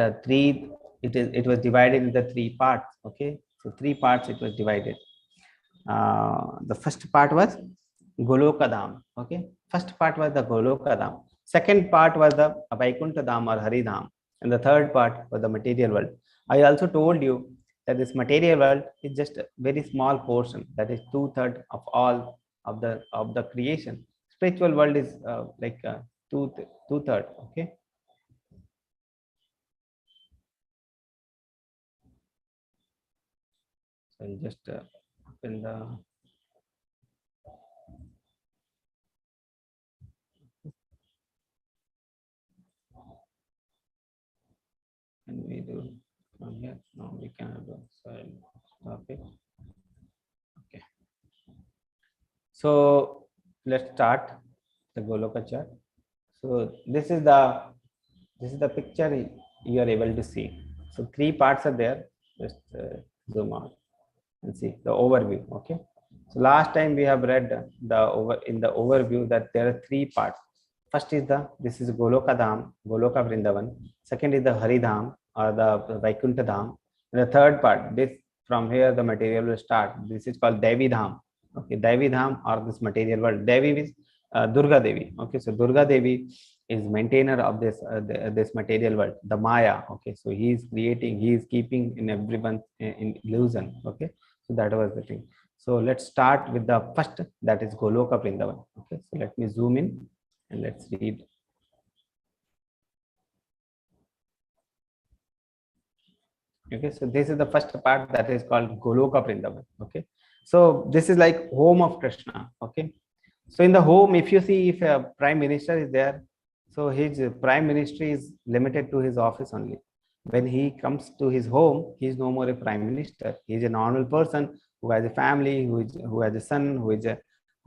it was divided into 3 parts. Okay. So 3 parts it was divided. The first part was Goloka Dham. Okay. First part was the Goloka Dham. Second part was the Vaikuntha Dham or Hari Dham. And the third part was the material world. I also told you that this material world is just a very small portion. That is 2/3 of all of the creation. Spiritual world is like two-third. Okay. So I'll just open the. Can we do from here? No, we cannot do. So I'll stop it. Okay. So let's start the Goloka chart. So this is the picture you are able to see. So 3 parts are there. Just zoom out and see the overview. Okay. So last time we have read in the overview that there are 3 parts. First is this is Goloka Dham, Goloka Vrindavan. Second is the Hari Dham or the Vaikuntha Dham. And the third part, this from here the material will start. This is called Devi Dham. Okay, Devi Dham or this material world. Devi is Durga Devi. Okay, so Durga Devi is maintainer of this material world, the Maya. Okay, so he is creating, he is keeping in everyone in illusion. Okay, so that was the thing. So let's start with the first, that is Goloka Vrindavan. Okay, so let me zoom in and let's read. Okay, so this is the first part, that is called Goloka Vrindavan. Okay, so this is like home of Krishna. Okay, so in the home, if you see, if a prime minister is there, so his prime ministry is limited to his office only. When he comes to his home, he is no more a prime minister. He is a normal person who has a family, who has a son, who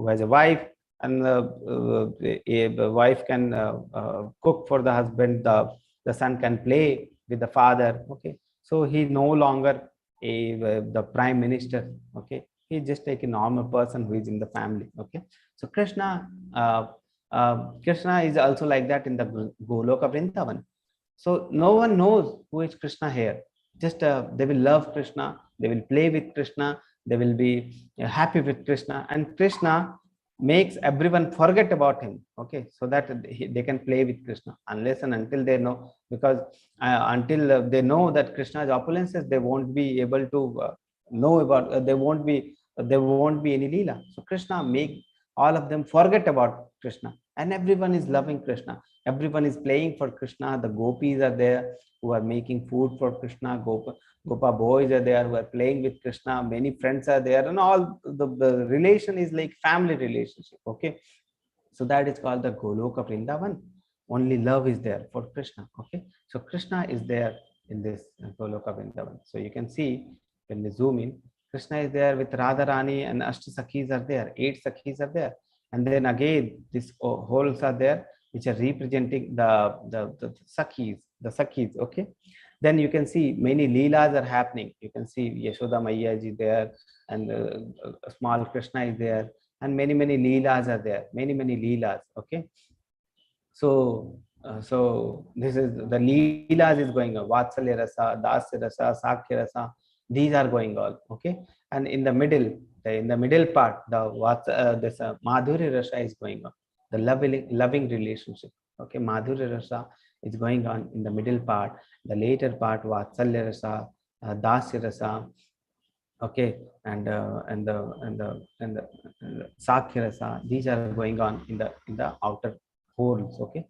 has a wife, and the wife can cook for the husband. The son can play with the father. Okay, so he no longer the prime minister. Okay, he just like a normal person who is in the family. Okay, so Krishna is also like that in the Goloka Vrindavan. So no one knows who is Krishna here. Just they will love Krishna, they will play with Krishna, they will be happy with Krishna, and Krishna makes everyone forget about him. Okay, so that they can play with Krishna unless and until they know, because until they know that Krishna is opulences, they won't be able to know about. There won't be any leela. So Krishna make all of them forget about Krishna, and everyone is loving Krishna. Everyone is playing for Krishna. The gopis are there who are making food for Krishna. Gopa boys are there who are playing with Krishna. Many friends are there, and all the relation is like family relationship. Okay, so that is called the Goloka Vrindavan. Only love is there for Krishna. Okay, so Krishna is there in this Goloka Vrindavan. So you can see when we zoom in, Krishna is there with Radharani, and Ashta Sakhis are there. 8 Sakhis are there, and then again this holes are there which are representing the Sakhis, okay. Then you can see many leelas are happening. You can see Yashoda Maiya ji there, and small Krishna is there, and many leelas are there, many leelas, okay. So this is the leelas is going on. Vatsalya rasa, dasya rasa, sakya rasa, these are going on, okay. And in the middle part, this madhurya rasa is going on, the loving relationship, okay. Madhurya rasa is going on in the middle part. The later part, vatsalya rasa, dasya rasa, okay, and the sakya rasa, these are going on in the outer holes, okay.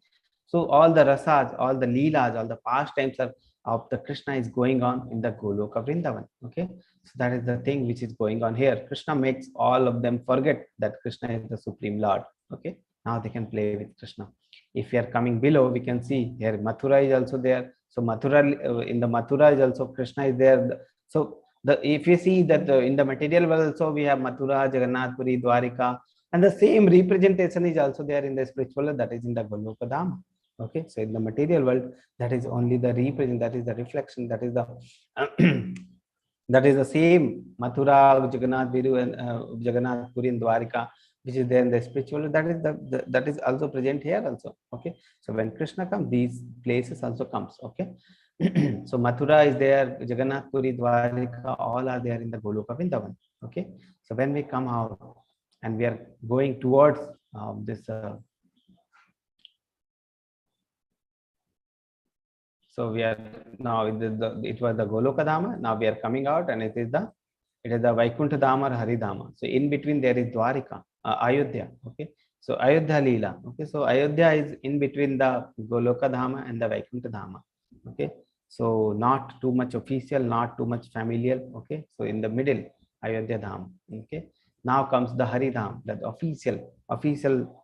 So all the rasas, all the leelas, all the pastimes of the Krishna is going on in the Goloka Vrindavan, okay. So that is the thing which is going on here. Krishna makes all of them forget that Krishna is the Supreme Lord, okay. Now they can play with Krishna. If we are coming below, we can see here Mathura is also there. So Mathura, in the Mathura is also Krishna is there. So if you see that in the material world also we have Mathura, Jagannath Puri, Dwarika, and the same representation is also there in the spiritual world, that is in the Goloka Dhama. Okay, so in the material world, that is only the represent, that is the reflection, that is the that is the same Mathura, Jagannath Viru, and Jagannath Puri and Dwarika, which is there in the spiritual world. That is that is also present here also. Okay, so when Krishna comes, these places also comes. Okay. So Mathura is there, Jagannath Puri, Dwarika, all are there in the Goloka Vrindavan. Okay, so when we come out and we are going towards this, so we are now it was the Goloka Dhama. Now we are coming out, and it is the Vaikuntha Dhama or Hari Dhama. So in between there is Dwarika, Ayodhya. Okay, so Ayodhya Leela. Okay, so Ayodhya is in between the Goloka Dhama and the Vaikuntha Dhama. Okay, so not too much official, not too much familiar. Okay, so in the middle, Ayodhya Dham. Okay, now comes the Hari Dham, the official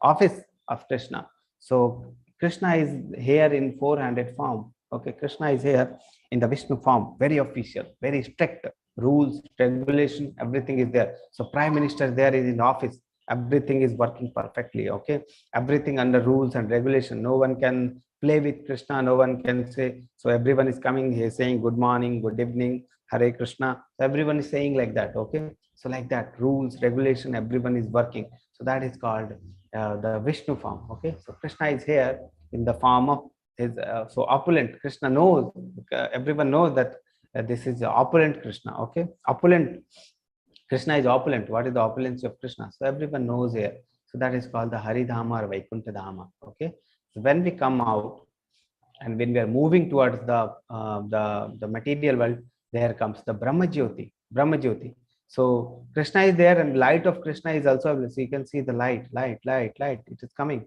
office of Krishna. So Krishna is here in four-handed form. Okay, Krishna is here in the Vishnu form, very official, very strict rules, regulation, everything is there. So Prime Minister there is in office, everything is working perfectly. Okay, everything under rules and regulation. No one can play with Krishna, no one can say. So everyone is coming here saying good morning, good evening, Hare Krishna. So everyone is saying like that. Okay, so like that, rules, regulation, everyone is working. So that is called the Vishnu form. Okay, so Krishna is here in the form of his so opulent. Krishna knows, everyone knows that this is opulent Krishna. Okay, opulent Krishna is opulent. What is the opulence of Krishna? So everyone knows here. So that is called the Hari Dhama or Vaikuntha Dhama. Okay, so when we come out and when we are moving towards the material world, there comes the Brahma Jyoti. So Krishna is there, and light of Krishna is also available. So you can see the light. It is coming.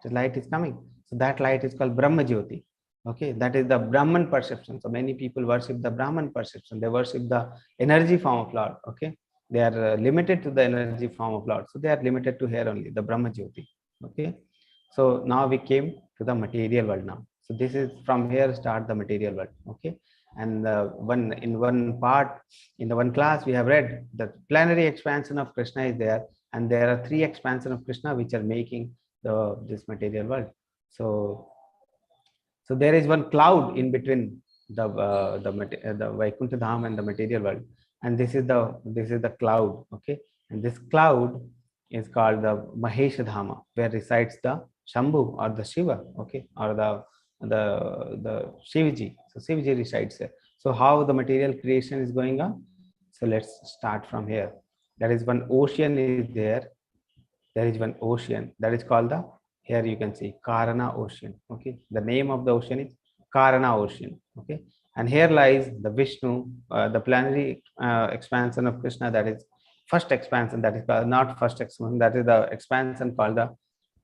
The light is coming. So that light is called Brahma Jyoti. Okay, that is the Brahman perception. So many people worship the Brahman perception. They worship the energy form of Lord. Okay, they are limited to the energy form of Lord. So they are limited to here only, the Brahma Jyoti. Okay, so now we came to the material world now. So this is from here start the material world. Okay, and one part in the one class we have read the plenary expansion of Krishna is there, and there are three expansion of Krishna which are making this material world. So there is one cloud in between the Vaikuntha Dham and the material world, and this is the cloud. Okay, and this cloud is called the Mahesha Dhama, where resides the Shambhu or the Shiva. Okay, or the Shivji. So Shivji resides there. So how the material creation is going on? So let's start from here. There is one ocean is there. There is one ocean that is called the, here you can see Karana Ocean. Okay, the name of the ocean is Karana Ocean. Okay, and here lies the Vishnu, the plenary expansion of Krishna. That is first expansion. That is called, not first expansion. That is the expansion called the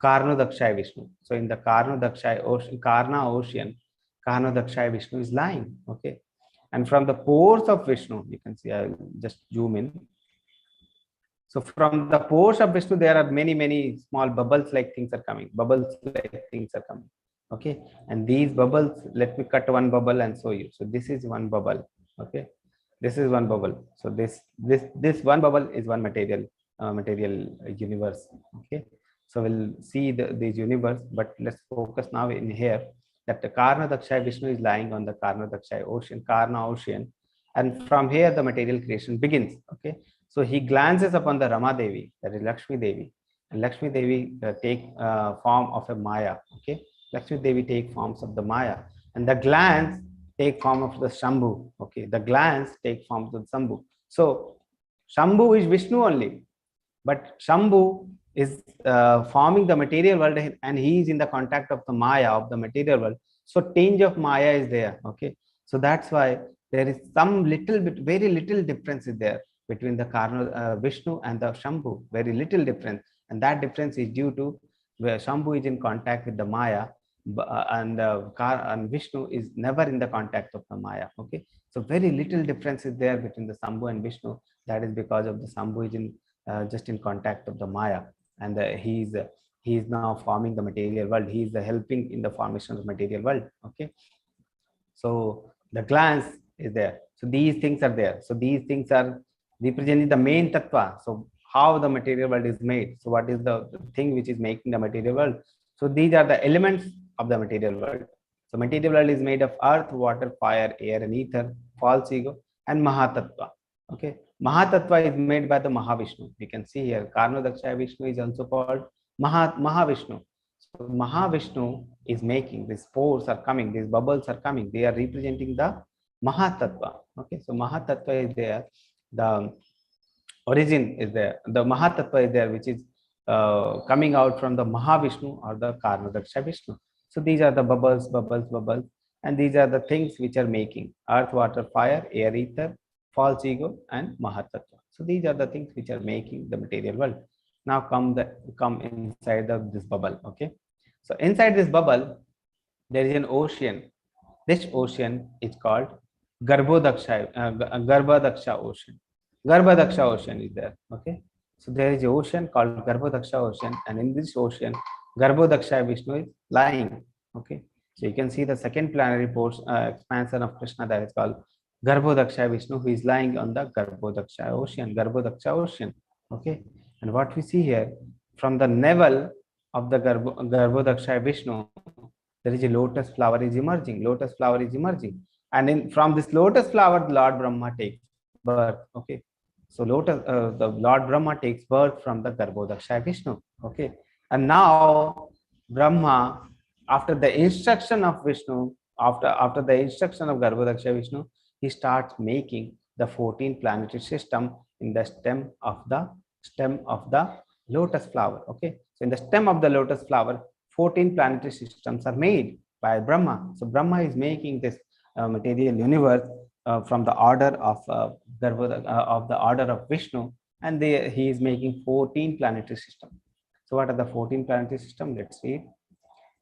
Karnodakshay Vishnu. So in the Karnodakshay Ocean, Karna Ocean, Karnodakshay Vishnu is lying. Okay, and from the pores of Vishnu, you can see. I'll just zoom in. So from the pores of Vishnu, there are many small bubbles like things are coming. Okay, and these bubbles, let me cut one bubble and show you. So this is one bubble. Okay, this is one bubble. So this one bubble is one material universe. Okay, So we'll see these universe, but let's focus now in here that the Karna Dakshaya Vishnu is lying on the Karna Dakshaya ocean, Karna ocean, and from here the material creation begins. Okay, so he glances upon the Rama Devi, that is Lakshmi Devi, and Lakshmi Devi take form of a Maya. Okay, Lakshmi Devi take forms of the Maya, and the glance take form of the Shambhu. Okay, the glance take forms of Shambhu. So Shambhu is Vishnu only, but Shambhu is forming the material world, and he is in the contact of the Maya of the material world. So tinge of Maya is there. Okay, so that's why there is some little bit, very little difference is there between the Karna Vishnu and the Shambhu. Very little difference, and that difference is due to where Shambhu is in contact with the Maya, and Vishnu is never in the contact of the Maya. Okay, so very little difference is there between the Shambhu and Vishnu. That is because of the Shambhu is in just in contact of the Maya, and he is now forming the material world. He is helping in the formation of the material world. Okay, so the glance is there. So these things are there. So these things are representing the main tattva. So how the material world is made. So what is the thing which is making the material world? So these are the elements of the material world. So material world is made of earth, water, fire, air, and ether, false ego, and Mahatattva. Okay, Mahatattva is made by the Mahavishnu. We can see here Karna Dakshaya Vishnu is also called Mahavishnu. So Mahavishnu is making these pores are coming, these bubbles are coming. They are representing the Mahatattva. Okay, so Mahatattva is there. The origin is there. The Mahatattva is there, which is coming out from the Mahavishnu or the Karna Dakshaya Vishnu. So these are the bubbles, and these are the things which are making earth, water, fire, air, ether, false ego, and Mahatattva. So these are the things which are making the material world. Now come inside of this bubble. Okay, so inside this bubble there is an ocean. This ocean is called Garbhodaksha ocean. Garbhodaksha ocean is there. Okay, so there is an ocean called Garbhodaksha ocean, and in this ocean Garbhodaksha Vishnu is lying. Okay, so you can see the second planetary expansion of Krishna, that is called Garbhodaksha Vishnu, who is lying on the Garbhodaksha ocean. Okay, and what we see here, from the navel of the Garbhodaksha Vishnu, there is a lotus flower is emerging. And from this lotus flower, the Lord Brahma takes birth. Okay, so the Lord Brahma takes birth from the Garbhodaksha Vishnu. Okay, and now Brahma, after the instruction of Vishnu, after the instruction of Garbhodaksha Vishnu, he starts making the 14 planetary system in the stem of the lotus flower. Okay, so in the stem of the lotus flower, 14 planetary systems are made by Brahma. So Brahma is making this material universe from the order of the order of Vishnu, and he is making 14 planetary systems. So what are the 14 planetary systems? Let's see.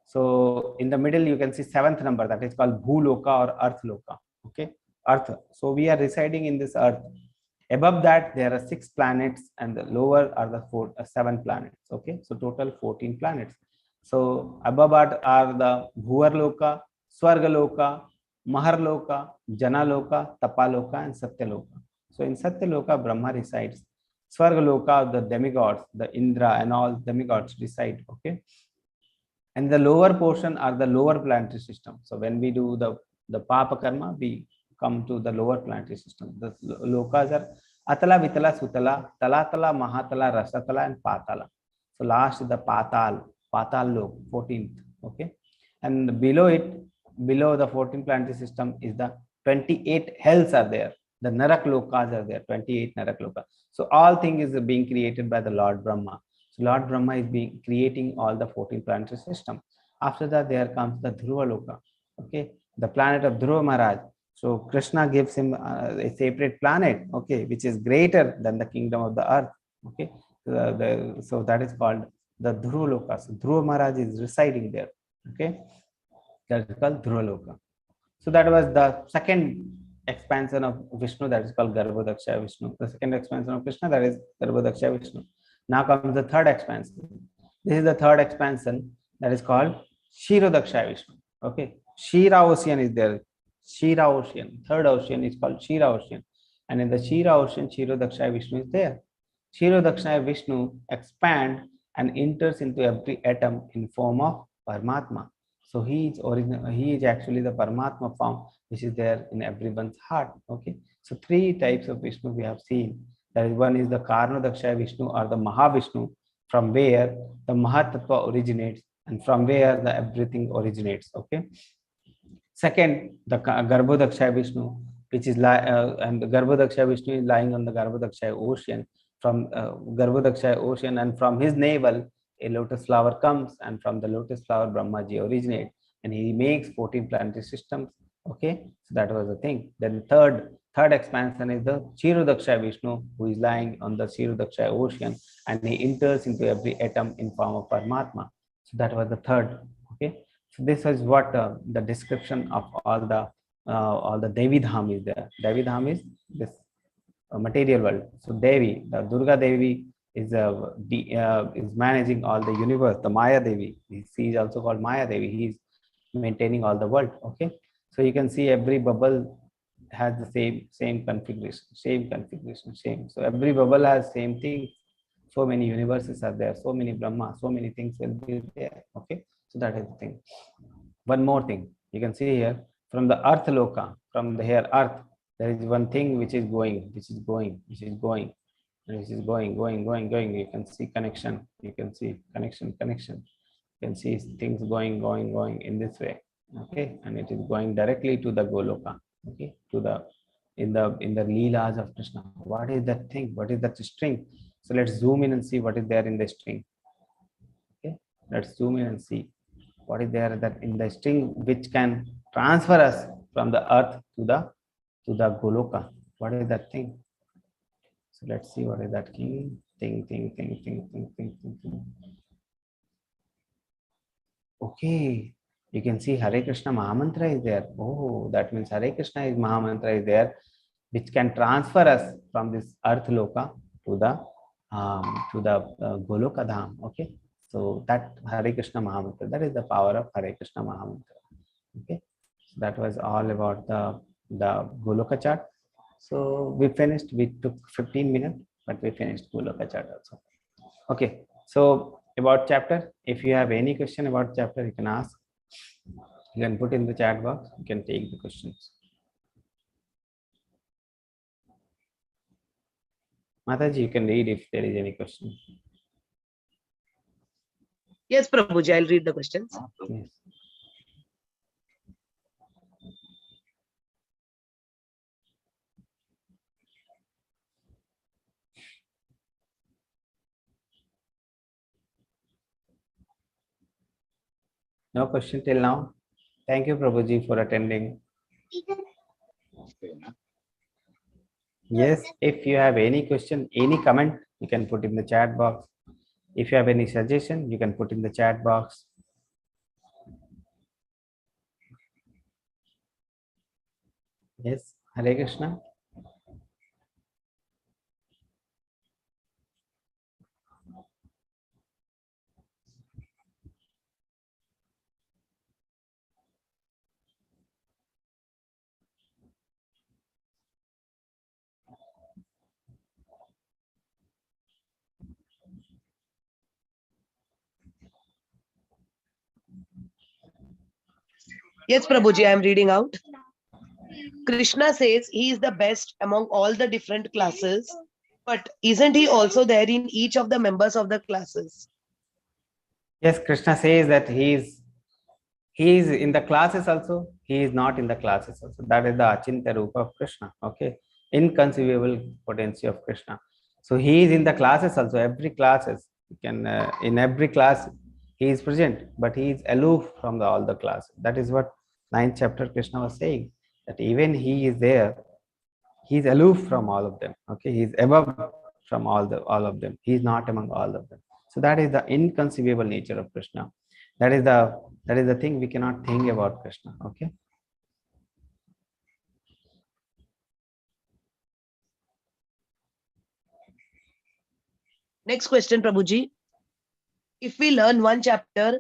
So in the middle you can see 7th number, that is called Bhuloka or Earth Loka. Okay, Earth. So we are residing in this Earth. Above that there are 6 planets, and the lower are the 7 planets. Okay, so total 14 planets. So above are the Bhuvarloka, Swargaloka, Maharloka, Janaloka, Tapaloka, and Satyaloka. So in Satyaloka, Brahma resides. Swargaloka, the demigods, the Indra and all demigods reside. Okay, and the lower portion are the lower planetary system. So when we do the Papa Karma, we come to the lower planetary system. The lokas are Atala, Vitala, Sutala, Talatala, Mahatala, Rasatala, and Patala. So last is the Patal Lok, 14th. Okay, and below it, below the 14th planetary system is the 28 hells are there. The Narak Lokas are there, 28 Narak Lokas. So all things is being created by the Lord Brahma. So Lord Brahma is creating all the 14 planetary system. After that, there comes the Dhruva Loka. Okay, the planet of Dhruva Maharaj. So Krishna gives him a separate planet, okay, which is greater than the kingdom of the earth. Okay, so that is called the Dhruva Loka. So Dhruva Maharaj is residing there. Okay, that is called Dhruva Loka. So that was the second expansion of Vishnu, that is called Garbhodaksha Vishnu. The second expansion of Krishna, that is Garbhodaksha Vishnu. Now comes the third expansion. This is the third expansion, that is called Shiradaksha Vishnu. Okay, Shira ocean is there. Shira ocean, third ocean is called Shira ocean, and in the Shira ocean, Shiradaksha Vishnu is there. Shiradaksha Vishnu expand and enters into every atom in form of Paramatma. So he is original. He is actually the Paramatma form, which is there in everyone's heart. Okay. So three types of Vishnu we have seen. That is, one is the Karnadaksha Vishnu or the Mahavishnu, from where the Mahatattva originates and from where the everything originates. Okay. Second, the Garbhodaksha Vishnu, which is and the Garbhodaksha Vishnu is lying on the Garbhodaksha ocean. From Garbhodaksha ocean, and from his navel a lotus flower comes, and from the lotus flower Brahmaji originates, and he makes 14 planetary systems. Okay, so that was the thing. Then third expansion is the Kshirodaksha Vishnu, who is lying on the Kshirodaksha ocean, and he enters into every atom in form of Paramatma. So that was the third. Okay, so this is what the description of all the Devi Dham is there. Devi Dham is this material world. So Devi, the Durga Devi is managing all the universe. The Maya Devi, she is also called Maya Devi. He is maintaining all the world. Okay, so you can see every bubble has the same configuration, same. So every bubble has same thing. So many universes are there. So many Brahma. So many things will be there. Okay, so that is the thing. One more thing you can see here, from the earth loka, from the here earth, there is one thing which is going, going. You can see connection. You can see connection. You can see things going in this way. Okay, and it is going directly to the Goloka. Okay, to the in the Leelas of Krishna. What is that thing? What is that string? So let's zoom in and see what is there in the string. Okay, let's zoom in and see what is there that in the string which can transfer us from the earth to the Goloka. What is that thing? So let's see what is that thing. Thing. Okay, you can see Hare Krishna Mahamantra is there. Oh, that means Hare Krishna is Mahamantra is there, which can transfer us from this earth loka to the Goloka Dham. Okay, so that Hare Krishna Mahamantra, that is the power of Hare Krishna Mahamantra. Okay, so that was all about the Goloka chart. So we finished. We took 15 minutes, but we finished Goloka chart also. Okay, so about chapter, if you have any question about chapter, you can ask. You can put in the chat box. You can take the questions. Mataji, you can read if there is any question. Yes, Prabhuji, I'll read the questions. Yes. No question till now. Thank you, Prabhuji, for attending. Yes, if you have any question, any comment, you can put in the chat box. If you have any suggestion, you can put in the chat box. Yes, Hare Krishna. Yes, Prabhuji, I am reading out. Krishna says he is the best among all the different classes, but isn't he also there in each of the members of the classes? Yes, Krishna says that he is in the classes also. He is not in the classes also. That is the Achintya Rupa of Krishna. Okay, inconceivable potency of Krishna. So he is in the classes also. Every classes, you can in every class he is present, but he is aloof from all the classes. That is what 9th chapter Krishna was saying, that even he is there, he is aloof from all of them. Okay, he is above from all of them. He is not among all of them. So that is the inconceivable nature of Krishna. That is the thing we cannot think about Krishna. Okay. Next question, Prabhuji. If we learn one chapter,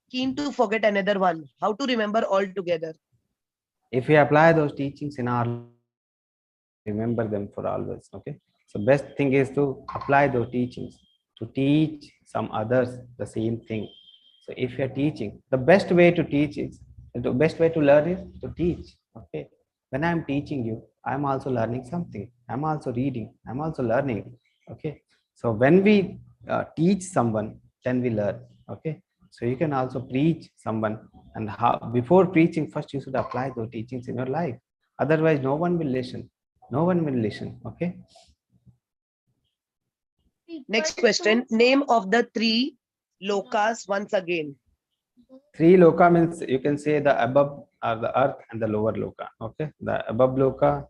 keen to forget another one, how to remember all together? If we apply those teachings in our life, remember them for always. Okay. So best thing is to apply those teachings, to teach some others the same thing. So if you're teaching, the best way to teach is, the best way to learn is to teach. Okay. When I'm teaching you, I'm also learning something. I'm also reading. I'm also learning. Okay. So when we teach someone, then we learn. Okay. So you can also preach someone, and how, before preaching, first you should apply those teachings in your life. Otherwise, no one will listen. No one will listen. Okay. Next question. Name of the three lokas once again. Three loka means you can say the above are the earth and the lower loka. Okay, the above loka,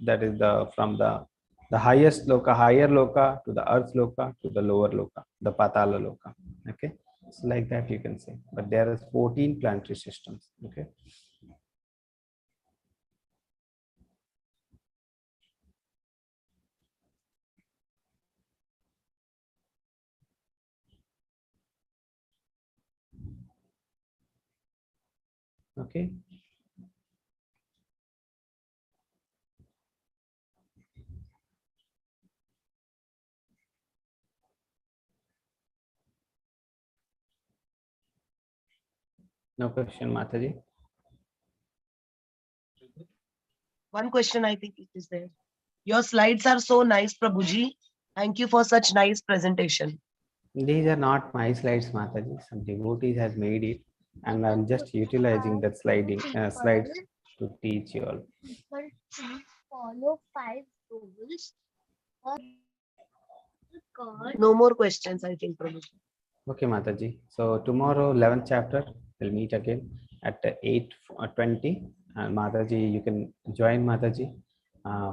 that is the from the highest loka, higher loka, to the earth loka, to the lower loka, the patala loka. Okay, so like that you can say. But there is 14 planetary systems. Okay. Okay. No question, Mataji. One question I think it is there. Your slides are so nice, Prabhuji. Thank you for such nice presentation. These are not my slides, Mataji. Some devotees has made it, and I'm just utilizing that slides to teach you all. Follow 5 rules. No more questions, I think, Prabhuji. Okay, Mataji. So tomorrow, 11th chapter, we'll meet again at 8:20. And Mataji, you can join Mataji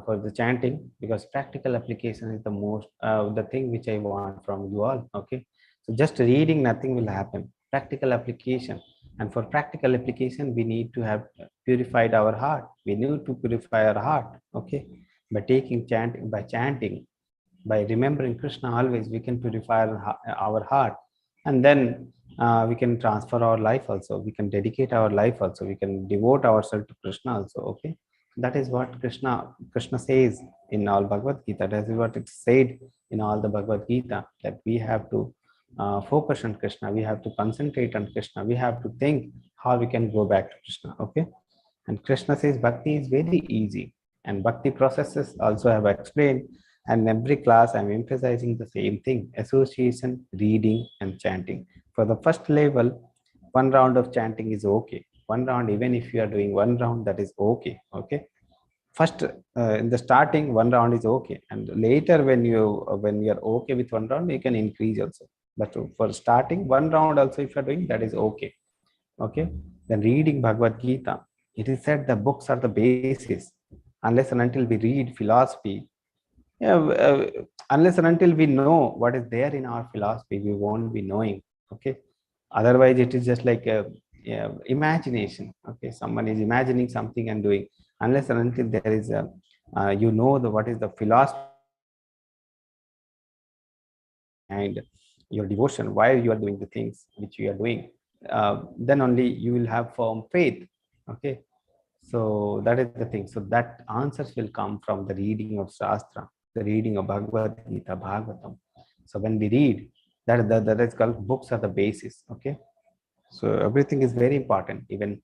for the chanting, because practical application is the most, the thing which I want from you all. Okay. So just reading, nothing will happen. Practical application. And for practical application, we need to have purified our heart. We need to purify our heart. Okay. By chanting, by remembering Krishna always, we can purify our heart, and then we can transfer our life also. We can dedicate our life also. We can devote ourselves to Krishna also. Okay, that is what Krishna says in all Bhagavad Gita. That is what it said in all the Bhagavad Gita, that we have to focus on Krishna. We have to concentrate on Krishna. We have to think how we can go back to Krishna. Okay, and Krishna says bhakti is very easy, and bhakti processes also have explained. And every class I'm emphasizing the same thing: association, reading, and chanting. For the first level, one round of chanting is okay. One round, even if you are doing one round, that is okay. Okay. First, in the starting, one round is okay, and later when you are okay with one round, you can increase also. But for starting one round also, if you are doing, that is okay. Okay. Then reading Bhagavad Gita, it is said the books are the basis. Unless and until we read philosophy, yeah, unless and until we know what is there in our philosophy, we won't be knowing. Okay. Otherwise, it is just like a, yeah, imagination. Okay. Someone is imagining something and doing. Unless and until there is a, you know, what is the philosophy and your devotion, why you are doing the things which you are doing, then only you will have firm faith. Okay. So that is the thing. So that answers will come from the reading of Shastra, the reading of Bhagavad Gita, Bhagavatam. So when we read, that is called books are the basis. Okay. So everything is very important. Even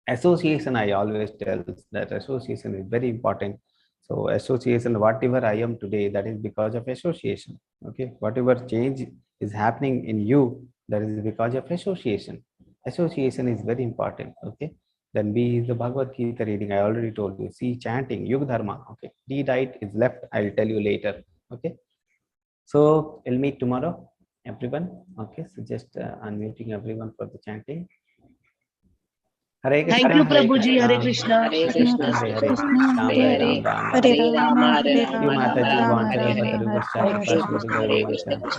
association, I always tell that association is very important. So association, whatever I am today, that is because of association. Okay. Whatever change is happening in you, that is because of association. Association is very important. Okay. Then B is the Bhagavad Gita reading. I already told you. C, chanting, Yuga Dharma. Okay. D, right is left. I'll tell you later. Okay. So we'll meet tomorrow, everyone. Okay. So just unmuting everyone for the chanting. Hare Krishna. Thank you, Hare Prabhuji. Hare Krishna. Krishna. Hare Hare. Ram Ram Ram Ram. Hare Rama, Hare You Rama, Mataji Rama want to Rama, deliver the Hare reverse Hare. chapter, Shri Guru Devi Chapter.